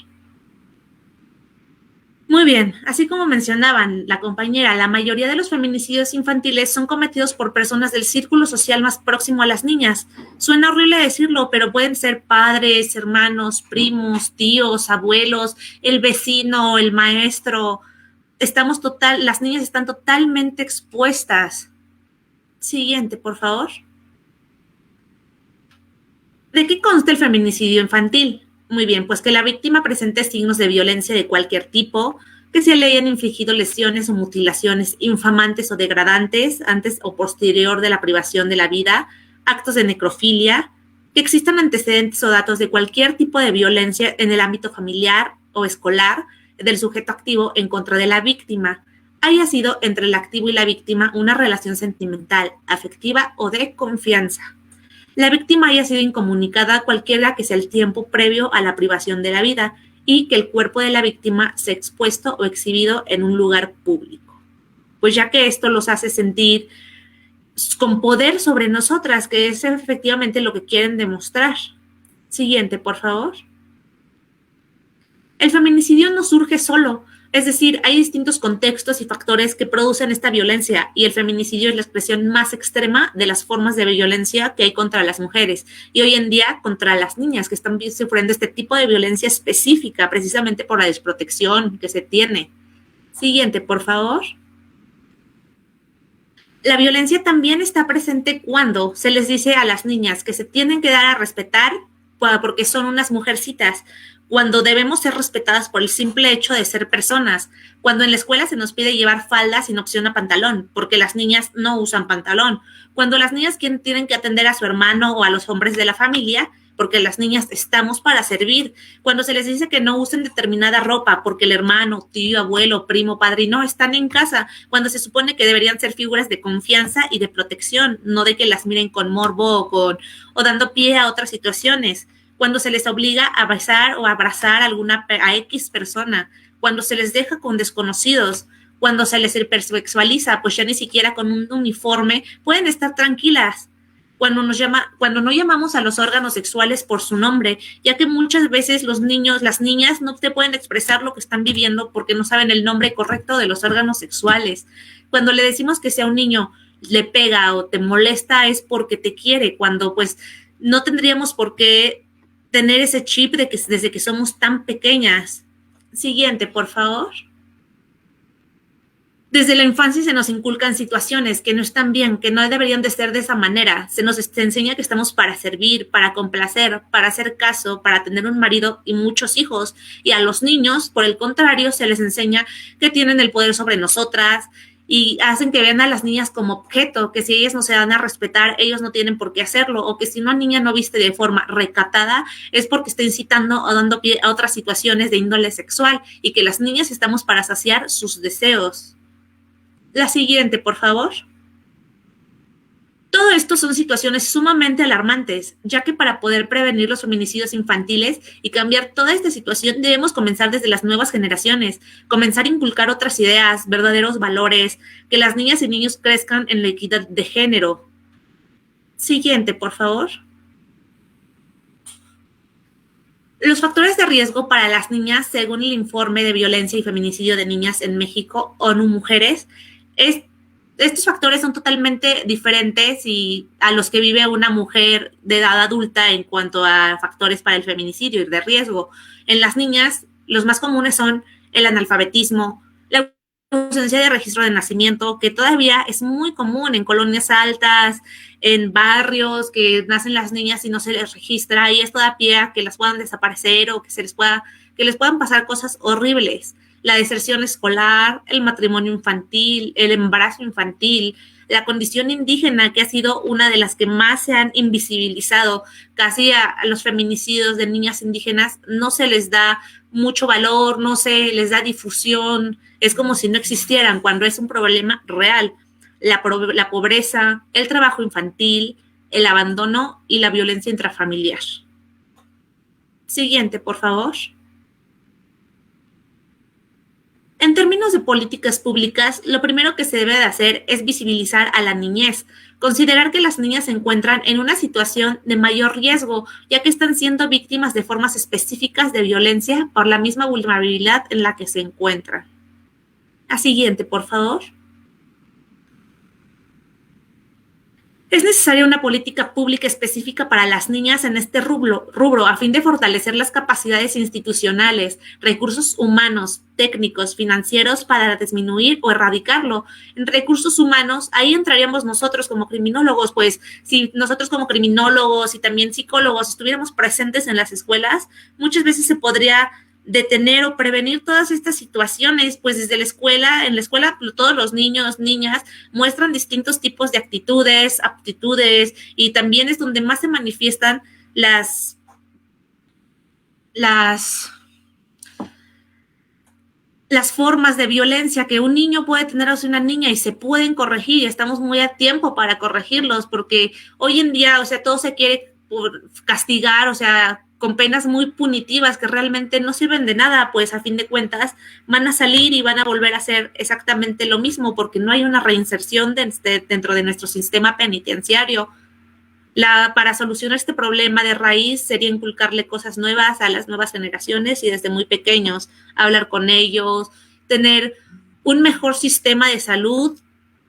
Muy bien, así como mencionaban la compañera, la mayoría de los feminicidios infantiles son cometidos por personas del círculo social más próximo a las niñas. Suena horrible decirlo, pero pueden ser padres, hermanos, primos, tíos, abuelos, el vecino, el maestro. Las niñas están totalmente expuestas. Siguiente, por favor. ¿De qué consta el feminicidio infantil? Muy bien, pues que la víctima presente signos de violencia de cualquier tipo, que se le hayan infligido lesiones o mutilaciones infamantes o degradantes antes o posterior de la privación de la vida, actos de necrofilia, que existan antecedentes o datos de cualquier tipo de violencia en el ámbito familiar o escolar del sujeto activo en contra de la víctima, haya sido entre el activo y la víctima una relación sentimental, afectiva o de confianza. La víctima haya sido incomunicada cualquiera que sea el tiempo previo a la privación de la vida y que el cuerpo de la víctima sea expuesto o exhibido en un lugar público. Pues ya que esto los hace sentir con poder sobre nosotras, que es efectivamente lo que quieren demostrar. Siguiente, por favor. El feminicidio no surge solo, es decir, hay distintos contextos y factores que producen esta violencia y el feminicidio es la expresión más extrema de las formas de violencia que hay contra las mujeres y hoy en día contra las niñas que están sufriendo este tipo de violencia específica precisamente por la desprotección que se tiene. Siguiente, por favor. La violencia también está presente cuando se les dice a las niñas que se tienen que dar a respetar porque son unas mujercitas, cuando debemos ser respetadas por el simple hecho de ser personas, cuando en la escuela se nos pide llevar falda sin opción a pantalón, porque las niñas no usan pantalón, cuando las niñas tienen que atender a su hermano o a los hombres de la familia, porque las niñas estamos para servir, cuando se les dice que no usen determinada ropa porque el hermano, tío, abuelo, primo, padrino están en casa, cuando se supone que deberían ser figuras de confianza y de protección, no de que las miren con morbo o dando pie a otras situaciones, cuando se les obliga a besar o abrazar a X persona, cuando se les deja con desconocidos, cuando se les hipersexualiza, pues ya ni siquiera con un uniforme pueden estar tranquilas. Cuando no llamamos a los órganos sexuales por su nombre, ya que muchas veces los niños, las niñas no te pueden expresar lo que están viviendo porque no saben el nombre correcto de los órganos sexuales. Cuando le decimos que si a un niño le pega o te molesta es porque te quiere, cuando pues no tendríamos por qué tener ese chip de que desde que somos tan pequeñas. Siguiente, por favor. Desde la infancia se nos inculcan situaciones que no están bien, que no deberían de ser de esa manera. Se nos enseña que estamos para servir, para complacer, para hacer caso, para tener un marido y muchos hijos. Y a los niños, por el contrario, se les enseña que tienen el poder sobre nosotras y hacen que vean a las niñas como objeto, que si ellas no se dan a respetar, ellos no tienen por qué hacerlo, o que si una niña no viste de forma recatada es porque está incitando o dando pie a otras situaciones de índole sexual y que las niñas estamos para saciar sus deseos. La siguiente, por favor. Todo esto son situaciones sumamente alarmantes, ya que para poder prevenir los feminicidios infantiles y cambiar toda esta situación debemos comenzar desde las nuevas generaciones, comenzar a inculcar otras ideas, verdaderos valores, que las niñas y niños crezcan en la equidad de género. Siguiente, por favor. Los factores de riesgo para las niñas, según el informe de violencia y feminicidio de niñas en México, ONU Mujeres, estos factores son totalmente diferentes a los que vive una mujer de edad adulta en cuanto a factores para el feminicidio y de riesgo. En las niñas, los más comunes son el analfabetismo, la ausencia de registro de nacimiento, que todavía es muy común en colonias altas, en barrios que nacen las niñas y no se les registra, y esto da pie a que las puedan desaparecer o que les puedan pasar cosas horribles. La deserción escolar, el matrimonio infantil, el embarazo infantil, la condición indígena, que ha sido una de las que más se han invisibilizado. Casi a los feminicidios de niñas indígenas no se les da mucho valor, no se les da difusión, es como si no existieran cuando es un problema real. La pobreza, el trabajo infantil, el abandono y la violencia intrafamiliar. Siguiente, por favor. En términos de políticas públicas, lo primero que se debe de hacer es visibilizar a la niñez, considerar que las niñas se encuentran en una situación de mayor riesgo, ya que están siendo víctimas de formas específicas de violencia por la misma vulnerabilidad en la que se encuentran. La siguiente, por favor. Es necesaria una política pública específica para las niñas en este rubro a fin de fortalecer las capacidades institucionales, recursos humanos, técnicos, financieros para disminuir o erradicarlo. En recursos humanos, ahí entraríamos nosotros como criminólogos, pues si nosotros como criminólogos y también psicólogos estuviéramos presentes en las escuelas, muchas veces se podría detener o prevenir todas estas situaciones, pues desde la escuela, en la escuela todos los niños, niñas muestran distintos tipos de actitudes, aptitudes, y también es donde más se manifiestan las formas de violencia que un niño puede tener hacia una niña y se pueden corregir y estamos muy a tiempo para corregirlos, porque hoy en día, o sea, todo se quiere castigar, o sea, con penas muy punitivas que realmente no sirven de nada, pues a fin de cuentas van a salir y van a volver a hacer exactamente lo mismo porque no hay una reinserción dentro de nuestro sistema penitenciario. Para solucionar este problema de raíz sería inculcarle cosas nuevas a las nuevas generaciones y desde muy pequeños, hablar con ellos, tener un mejor sistema de salud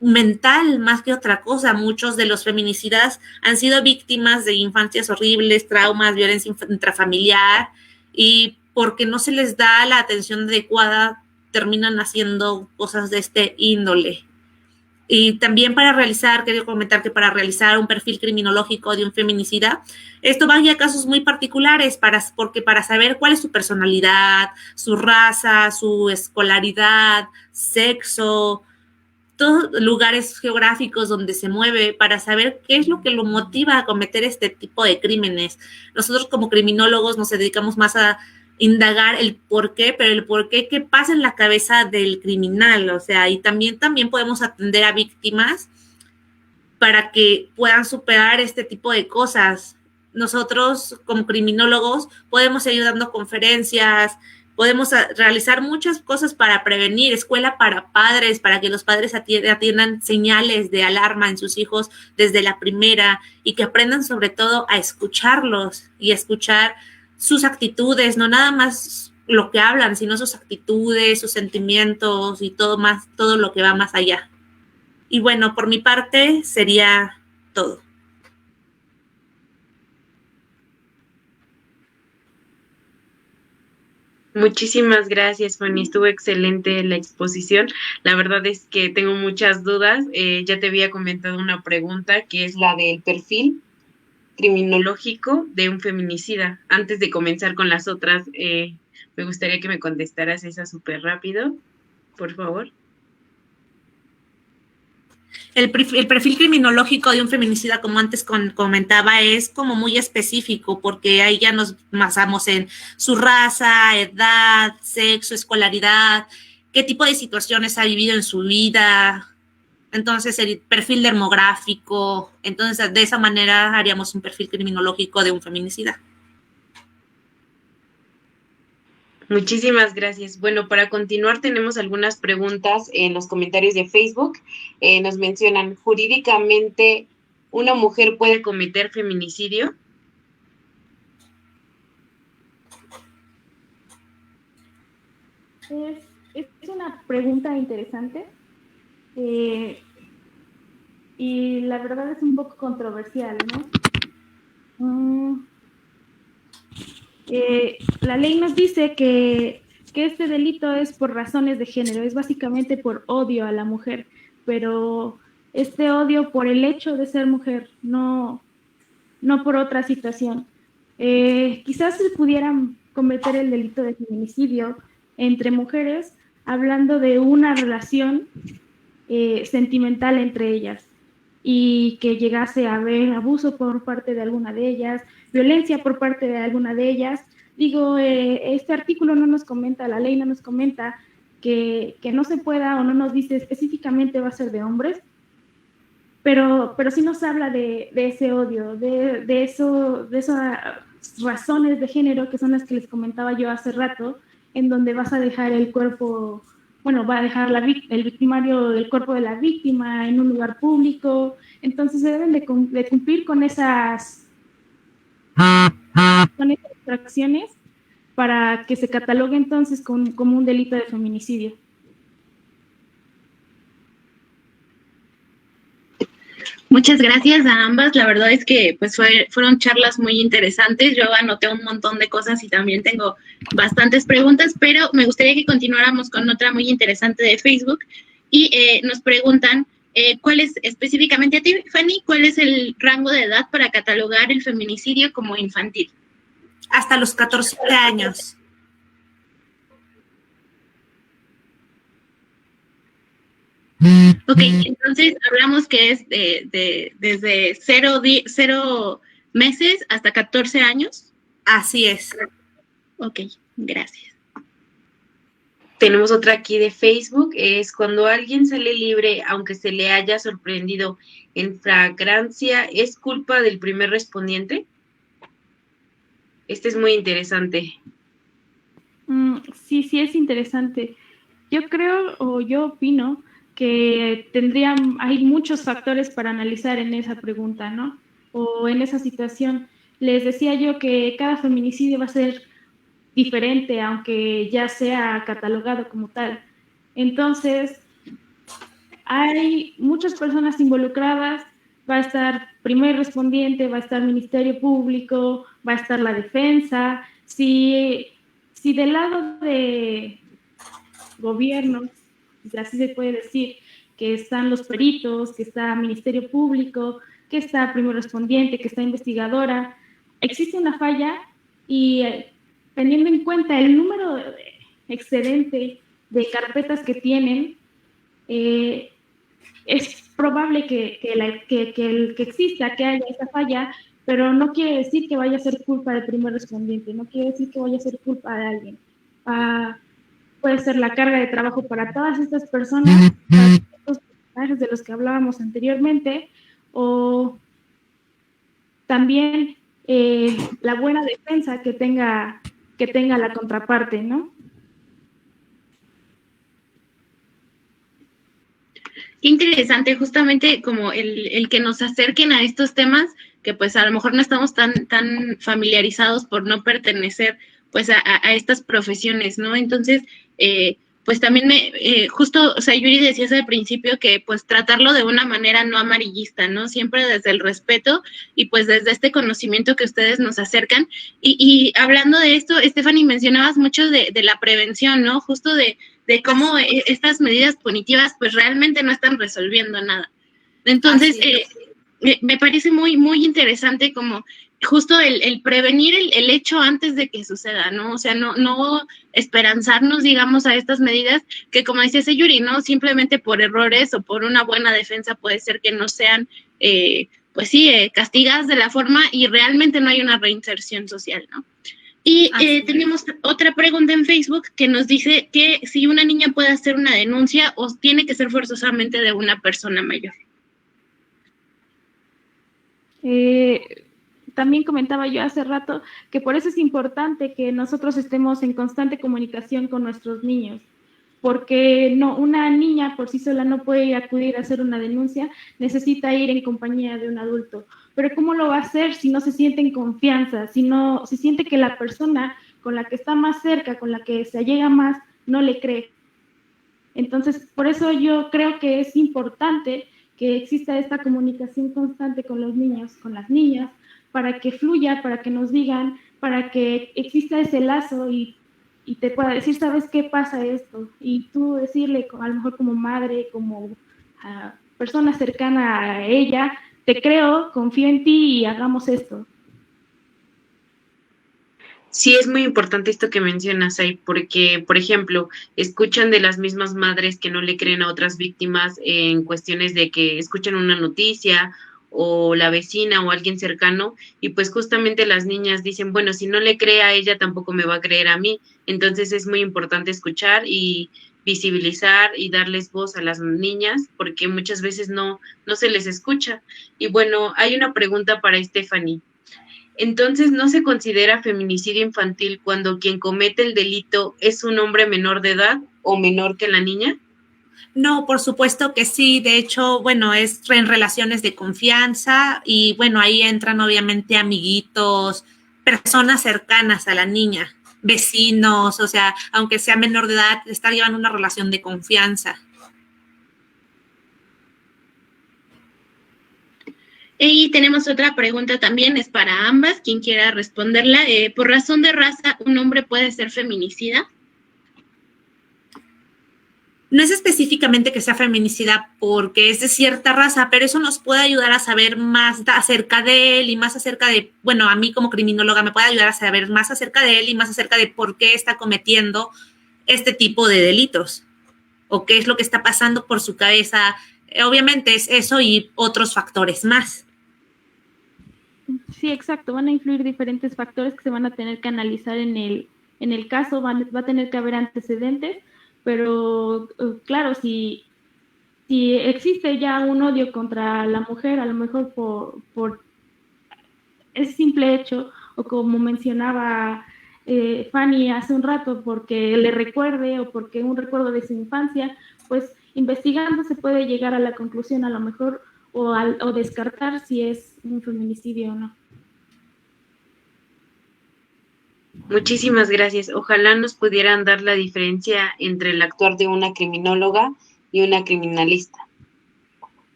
mental más que otra cosa. Muchos de los feminicidas han sido víctimas de infancias horribles, traumas, violencia intrafamiliar, y porque no se les da la atención adecuada terminan haciendo cosas de este índole. Y también quería comentar que para realizar un perfil criminológico de un feminicida, esto va a casos muy particulares, porque para saber cuál es su personalidad, su raza, su escolaridad, sexo, todos lugares geográficos donde se mueve, para saber qué es lo que lo motiva a cometer este tipo de crímenes. Nosotros como criminólogos nos dedicamos más a indagar el por qué, pero el por qué que pasa en la cabeza del criminal, o sea, y también podemos atender a víctimas para que puedan superar este tipo de cosas. Nosotros como criminólogos podemos seguir dando conferencias, podemos realizar muchas cosas para prevenir, escuela para padres, para que los padres atiendan señales de alarma en sus hijos desde la primera y que aprendan sobre todo a escucharlos y a escuchar sus actitudes, no nada más lo que hablan, sino sus actitudes, sus sentimientos y todo lo que va más allá. Y bueno, por mi parte sería todo. Muchísimas gracias, Fanny. Estuvo excelente la exposición. La verdad es que tengo muchas dudas. Ya te había comentado una pregunta que es la del perfil criminológico de un feminicida. Antes de comenzar con las otras, me gustaría que me contestaras esa súper rápido, por favor. El perfil criminológico de un feminicida, como antes comentaba, es como muy específico, porque ahí ya nos basamos en su raza, edad, sexo, escolaridad, qué tipo de situaciones ha vivido en su vida. Entonces, el perfil demográfico. Entonces, de esa manera haríamos un perfil criminológico de un feminicida. Muchísimas gracias. Bueno, para continuar tenemos algunas preguntas en los comentarios de Facebook. Nos mencionan, ¿jurídicamente una mujer puede cometer feminicidio? Es una pregunta interesante. Y la verdad es un poco controversial, ¿no? La ley nos dice que este delito es por razones de género, es básicamente por odio a la mujer, pero este odio por el hecho de ser mujer, no por otra situación. Quizás se pudieran cometer el delito de feminicidio entre mujeres hablando de una relación sentimental entre ellas y que llegase a haber abuso por parte de alguna de ellas, violencia por parte de alguna de ellas. Digo, este artículo no nos comenta, la ley no nos comenta que no se pueda o no nos dice específicamente va a ser de hombres, pero sí nos habla de ese odio, de esas razones de género que son las que les comentaba yo hace rato, en donde vas a dejar el cuerpo, bueno, va a dejar el victimario del cuerpo de la víctima en un lugar público. Entonces se deben de cumplir con esas infracciones para que se catalogue entonces como un delito de feminicidio. Muchas gracias a ambas. La verdad es que pues fueron charlas muy interesantes. Yo anoté un montón de cosas y también tengo bastantes preguntas, pero me gustaría que continuáramos con otra muy interesante de Facebook. Y nos preguntan, ¿cuál es específicamente a ti, Fanny, cuál es el rango de edad para catalogar el feminicidio como infantil? Hasta los 14 años. Ok, entonces hablamos que es desde 0 meses hasta 14 años. Así es. Ok, gracias. Tenemos otra aquí de Facebook, es cuando alguien sale libre, aunque se le haya sorprendido en flagrancia, ¿es culpa del primer respondiente? Este es muy interesante. Sí, es interesante. Yo creo o yo opino que hay muchos factores para analizar en esa pregunta, ¿no? o en esa situación. Les decía yo que cada feminicidio va a ser diferente, aunque ya sea catalogado como tal. Entonces, hay muchas personas involucradas, va a estar primer respondiente, va a estar Ministerio Público, va a estar la defensa. Si del lado de gobierno, así se puede decir, que están los peritos, que está Ministerio Público, que está primer respondiente, que está investigadora, existe una falla y teniendo en cuenta el número excedente de carpetas que tienen, es probable que exista, que haya esa falla, pero no quiere decir que vaya a ser culpa del primer respondiente, no quiere decir que vaya a ser culpa de alguien. Puede ser la carga de trabajo para todas estas personas, para estos personajes de los que hablábamos anteriormente, o también la buena defensa que tenga la contraparte, ¿no? Qué interesante, justamente como el que nos acerquen a estos temas, que pues a lo mejor no estamos tan familiarizados por no pertenecer pues a estas profesiones, ¿no? Entonces, pues también justo, o sea, Yuri decías al principio que pues tratarlo de una manera no amarillista, ¿no? Siempre desde el respeto y pues desde este conocimiento que ustedes nos acercan. Y hablando de esto, Stephanie, mencionabas mucho de la prevención, ¿no? Justo de cómo estas medidas punitivas pues realmente no están resolviendo nada. Entonces, me parece muy, muy interesante como justo el prevenir el hecho antes de que suceda, ¿no? O sea, no esperanzarnos, digamos, a estas medidas que, como decía Yuri, ¿no? Simplemente por errores o por una buena defensa puede ser que no sean, pues sí, castigadas de la forma y realmente no hay una reinserción social, ¿no? Y tenemos otra pregunta en Facebook que nos dice que si una niña puede hacer una denuncia o tiene que ser forzosamente de una persona mayor. También comentaba yo hace rato que por eso es importante que nosotros estemos en constante comunicación con nuestros niños, porque una niña por sí sola no puede acudir a hacer una denuncia, necesita ir en compañía de un adulto. Pero ¿cómo lo va a hacer si no se siente en confianza, si siente que la persona con la que está más cerca, con la que se allega más, no le cree? Entonces, por eso yo creo que es importante que exista esta comunicación constante con los niños, con las niñas, para que fluya, para que nos digan, para que exista ese lazo y te pueda decir, ¿sabes qué pasa esto? Y tú decirle, a lo mejor como madre, como persona cercana a ella, te creo, confío en ti y hagamos esto. Sí, es muy importante esto que mencionas ahí, porque, por ejemplo, escuchan de las mismas madres que no le creen a otras víctimas en cuestiones de que escuchan una noticia o la vecina o alguien cercano, y pues justamente las niñas dicen, bueno, si no le cree a ella, tampoco me va a creer a mí. Entonces es muy importante escuchar y visibilizar y darles voz a las niñas, porque muchas veces no se les escucha. Y bueno, hay una pregunta para Stephanie. Entonces, ¿no se considera feminicidio infantil cuando quien comete el delito es un hombre menor de edad o menor que la niña? No, por supuesto que sí. De hecho, bueno, es en relaciones de confianza y bueno, ahí entran obviamente amiguitos, personas cercanas a la niña, vecinos, o sea, aunque sea menor de edad, está llevando una relación de confianza. Y tenemos otra pregunta también, es para ambas, quien quiera responderla. ¿Por razón de raza un hombre puede ser feminicida? No es específicamente que sea feminicida porque es de cierta raza, pero eso nos puede ayudar a saber más acerca de él y más acerca de, bueno, a mí como criminóloga me puede ayudar a saber más acerca de él y más acerca de por qué está cometiendo este tipo de delitos o qué es lo que está pasando por su cabeza. Obviamente es eso y otros factores más. Sí, exacto. Van a influir diferentes factores que se van a tener que analizar en el caso. Va a tener que haber antecedentes, pero claro, si existe ya un odio contra la mujer, a lo mejor por ese simple hecho, o como mencionaba Fanny hace un rato, porque le recuerde o porque un recuerdo de su infancia, pues investigando se puede llegar a la conclusión, a lo mejor o descartar si es un feminicidio o no. Muchísimas gracias. Ojalá nos pudieran dar la diferencia entre el actuar de una criminóloga y una criminalista.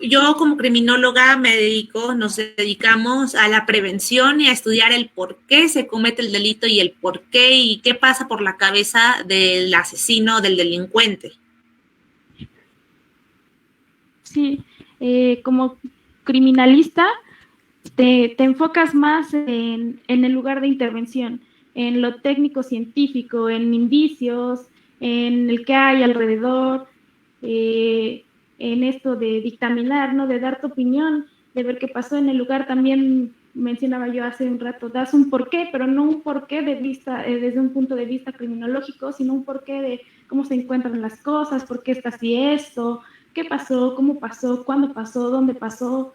Yo como criminóloga nos dedicamos a la prevención y a estudiar el por qué se comete el delito y el por qué y qué pasa por la cabeza del asesino, del delincuente. Sí, como criminalista te enfocas más en el lugar de intervención, en lo técnico científico, en indicios, en el que hay alrededor, en esto de dictaminar, ¿no? De dar tu opinión, de ver qué pasó en el lugar. También mencionaba yo hace un rato, das un porqué, pero no un porqué de vista, desde un punto de vista criminológico, sino un porqué de cómo se encuentran las cosas, por qué está así esto, qué pasó, cómo pasó, cuándo pasó, dónde pasó.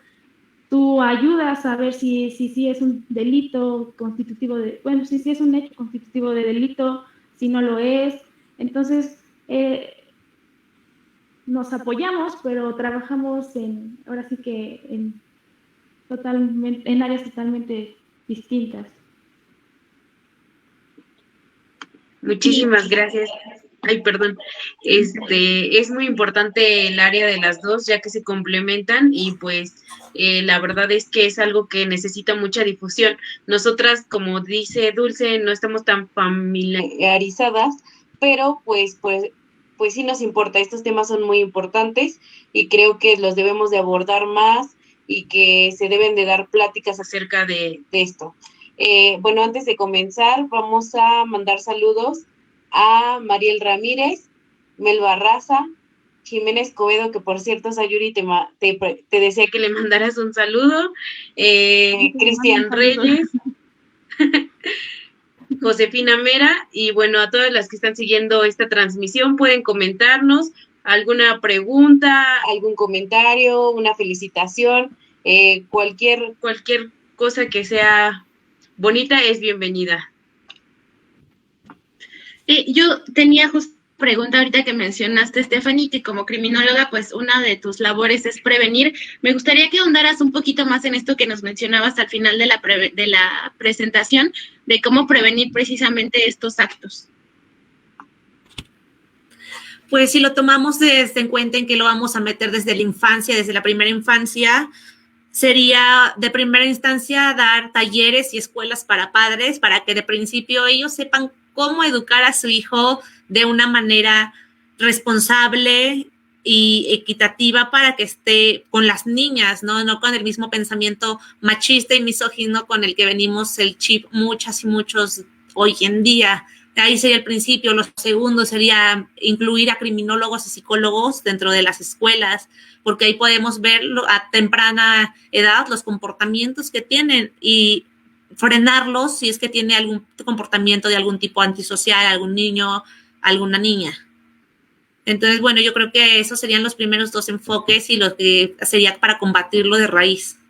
Tú ayudas a ver si es un delito constitutivo de, bueno, si es un hecho constitutivo de delito, si no lo es. Entonces, nos apoyamos, pero trabajamos ahora sí que en áreas totalmente distintas. Muchísimas gracias. Ay, perdón. Es muy importante el área de las dos, ya que se complementan y pues la verdad es que es algo que necesita mucha difusión. Nosotras, como dice Dulce, no estamos tan familiarizadas, pero pues sí nos importa. Estos temas son muy importantes y creo que los debemos de abordar más y que se deben de dar pláticas acerca de esto. Bueno, antes de comenzar, vamos a mandar saludos a Mariel Ramírez, Mel Barraza, Jiménez Covedo, que por cierto, Sayuri te decía que le mandaras un saludo, Cristian Reyes, Josefina Mera, y bueno, a todas las que están siguiendo esta transmisión, pueden comentarnos alguna pregunta, algún comentario, una felicitación, cualquier cosa que sea bonita es bienvenida. Yo tenía justo pregunta ahorita que mencionaste, Stephanie, que como criminóloga, pues una de tus labores es prevenir. Me gustaría que ahondaras un poquito más en esto que nos mencionabas al final de la presentación, de cómo prevenir precisamente estos actos. Pues si lo tomamos en cuenta en que lo vamos a meter desde la infancia, desde la primera infancia, sería de primera instancia dar talleres y escuelas para padres para que de principio ellos sepan cómo educar a su hijo de una manera responsable y equitativa para que esté con las niñas, no con el mismo pensamiento machista y misógino con el que venimos el chip muchas y muchos hoy en día. Ahí sería el principio. Lo segundo sería incluir a criminólogos y psicólogos dentro de las escuelas, porque ahí podemos ver a temprana edad los comportamientos que tienen y frenarlos si es que tiene algún comportamiento de algún tipo antisocial, algún niño, alguna niña. Entonces, bueno, yo creo que esos serían los primeros dos enfoques y lo que sería para combatirlo de raíz.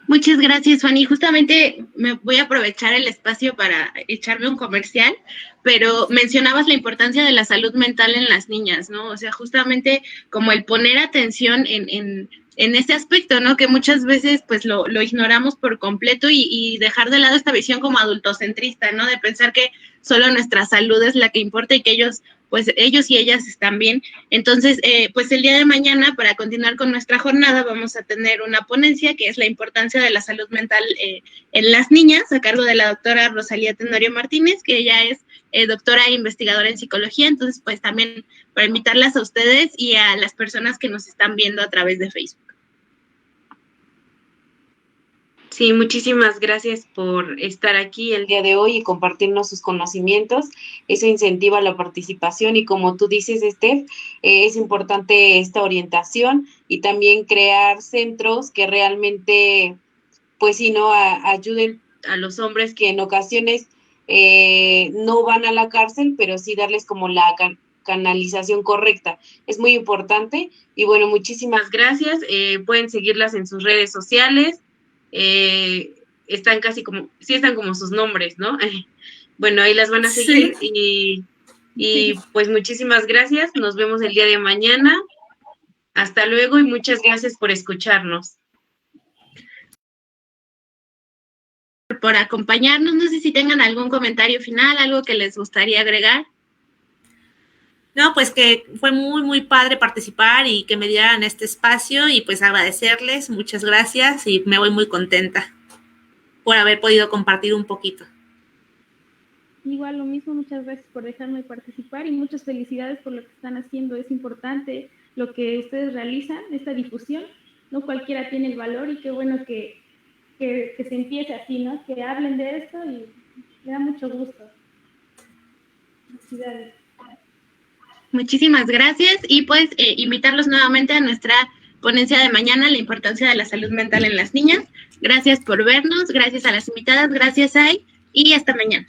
Muchas gracias, Fanny. Justamente me voy a aprovechar el espacio para echarme un comercial, pero mencionabas la importancia de la salud mental en las niñas, ¿no? O sea, justamente como el poner atención en ese aspecto, ¿no? Que muchas veces pues lo ignoramos por completo y dejar de lado esta visión como adultocentrista, ¿no? De pensar que solo nuestra salud es la que importa y que ellos y ellas están bien. Entonces, pues el día de mañana, para continuar con nuestra jornada, vamos a tener una ponencia que es la importancia de la salud mental en las niñas, a cargo de la doctora Rosalía Tenorio Martínez, que ella es doctora e investigadora en psicología. Entonces, pues también para invitarlas a ustedes y a las personas que nos están viendo a través de Facebook. Sí, muchísimas gracias por estar aquí el día de hoy y compartirnos sus conocimientos. Eso incentiva la participación y como tú dices, Steph, es importante esta orientación y también crear centros que realmente, pues sí, ¿no? Ayuden a los hombres que en ocasiones no van a la cárcel, pero sí darles como la canalización correcta. Es muy importante y bueno, muchísimas gracias. Pueden seguirlas en sus redes sociales. Están como sus nombres, ¿no? Bueno, ahí las van a seguir sí. Y pues muchísimas gracias, nos vemos el día de mañana. Hasta luego y muchas gracias por escucharnos. Por acompañarnos, no sé si tengan algún comentario final, algo que les gustaría agregar. No, pues que fue muy, muy padre participar y que me dieran este espacio y pues agradecerles, muchas gracias y me voy muy contenta por haber podido compartir un poquito. Igual lo mismo, muchas gracias por dejarme participar y muchas felicidades por lo que están haciendo. Es importante lo que ustedes realizan, esta difusión. No cualquiera tiene el valor y qué bueno que se empiece así, ¿no? Que hablen de esto y me da mucho gusto. Felicidades. Muchísimas gracias y pues invitarlos nuevamente a nuestra ponencia de mañana, la importancia de la salud mental en las niñas. Gracias por vernos, gracias a las invitadas, gracias Ay y hasta mañana.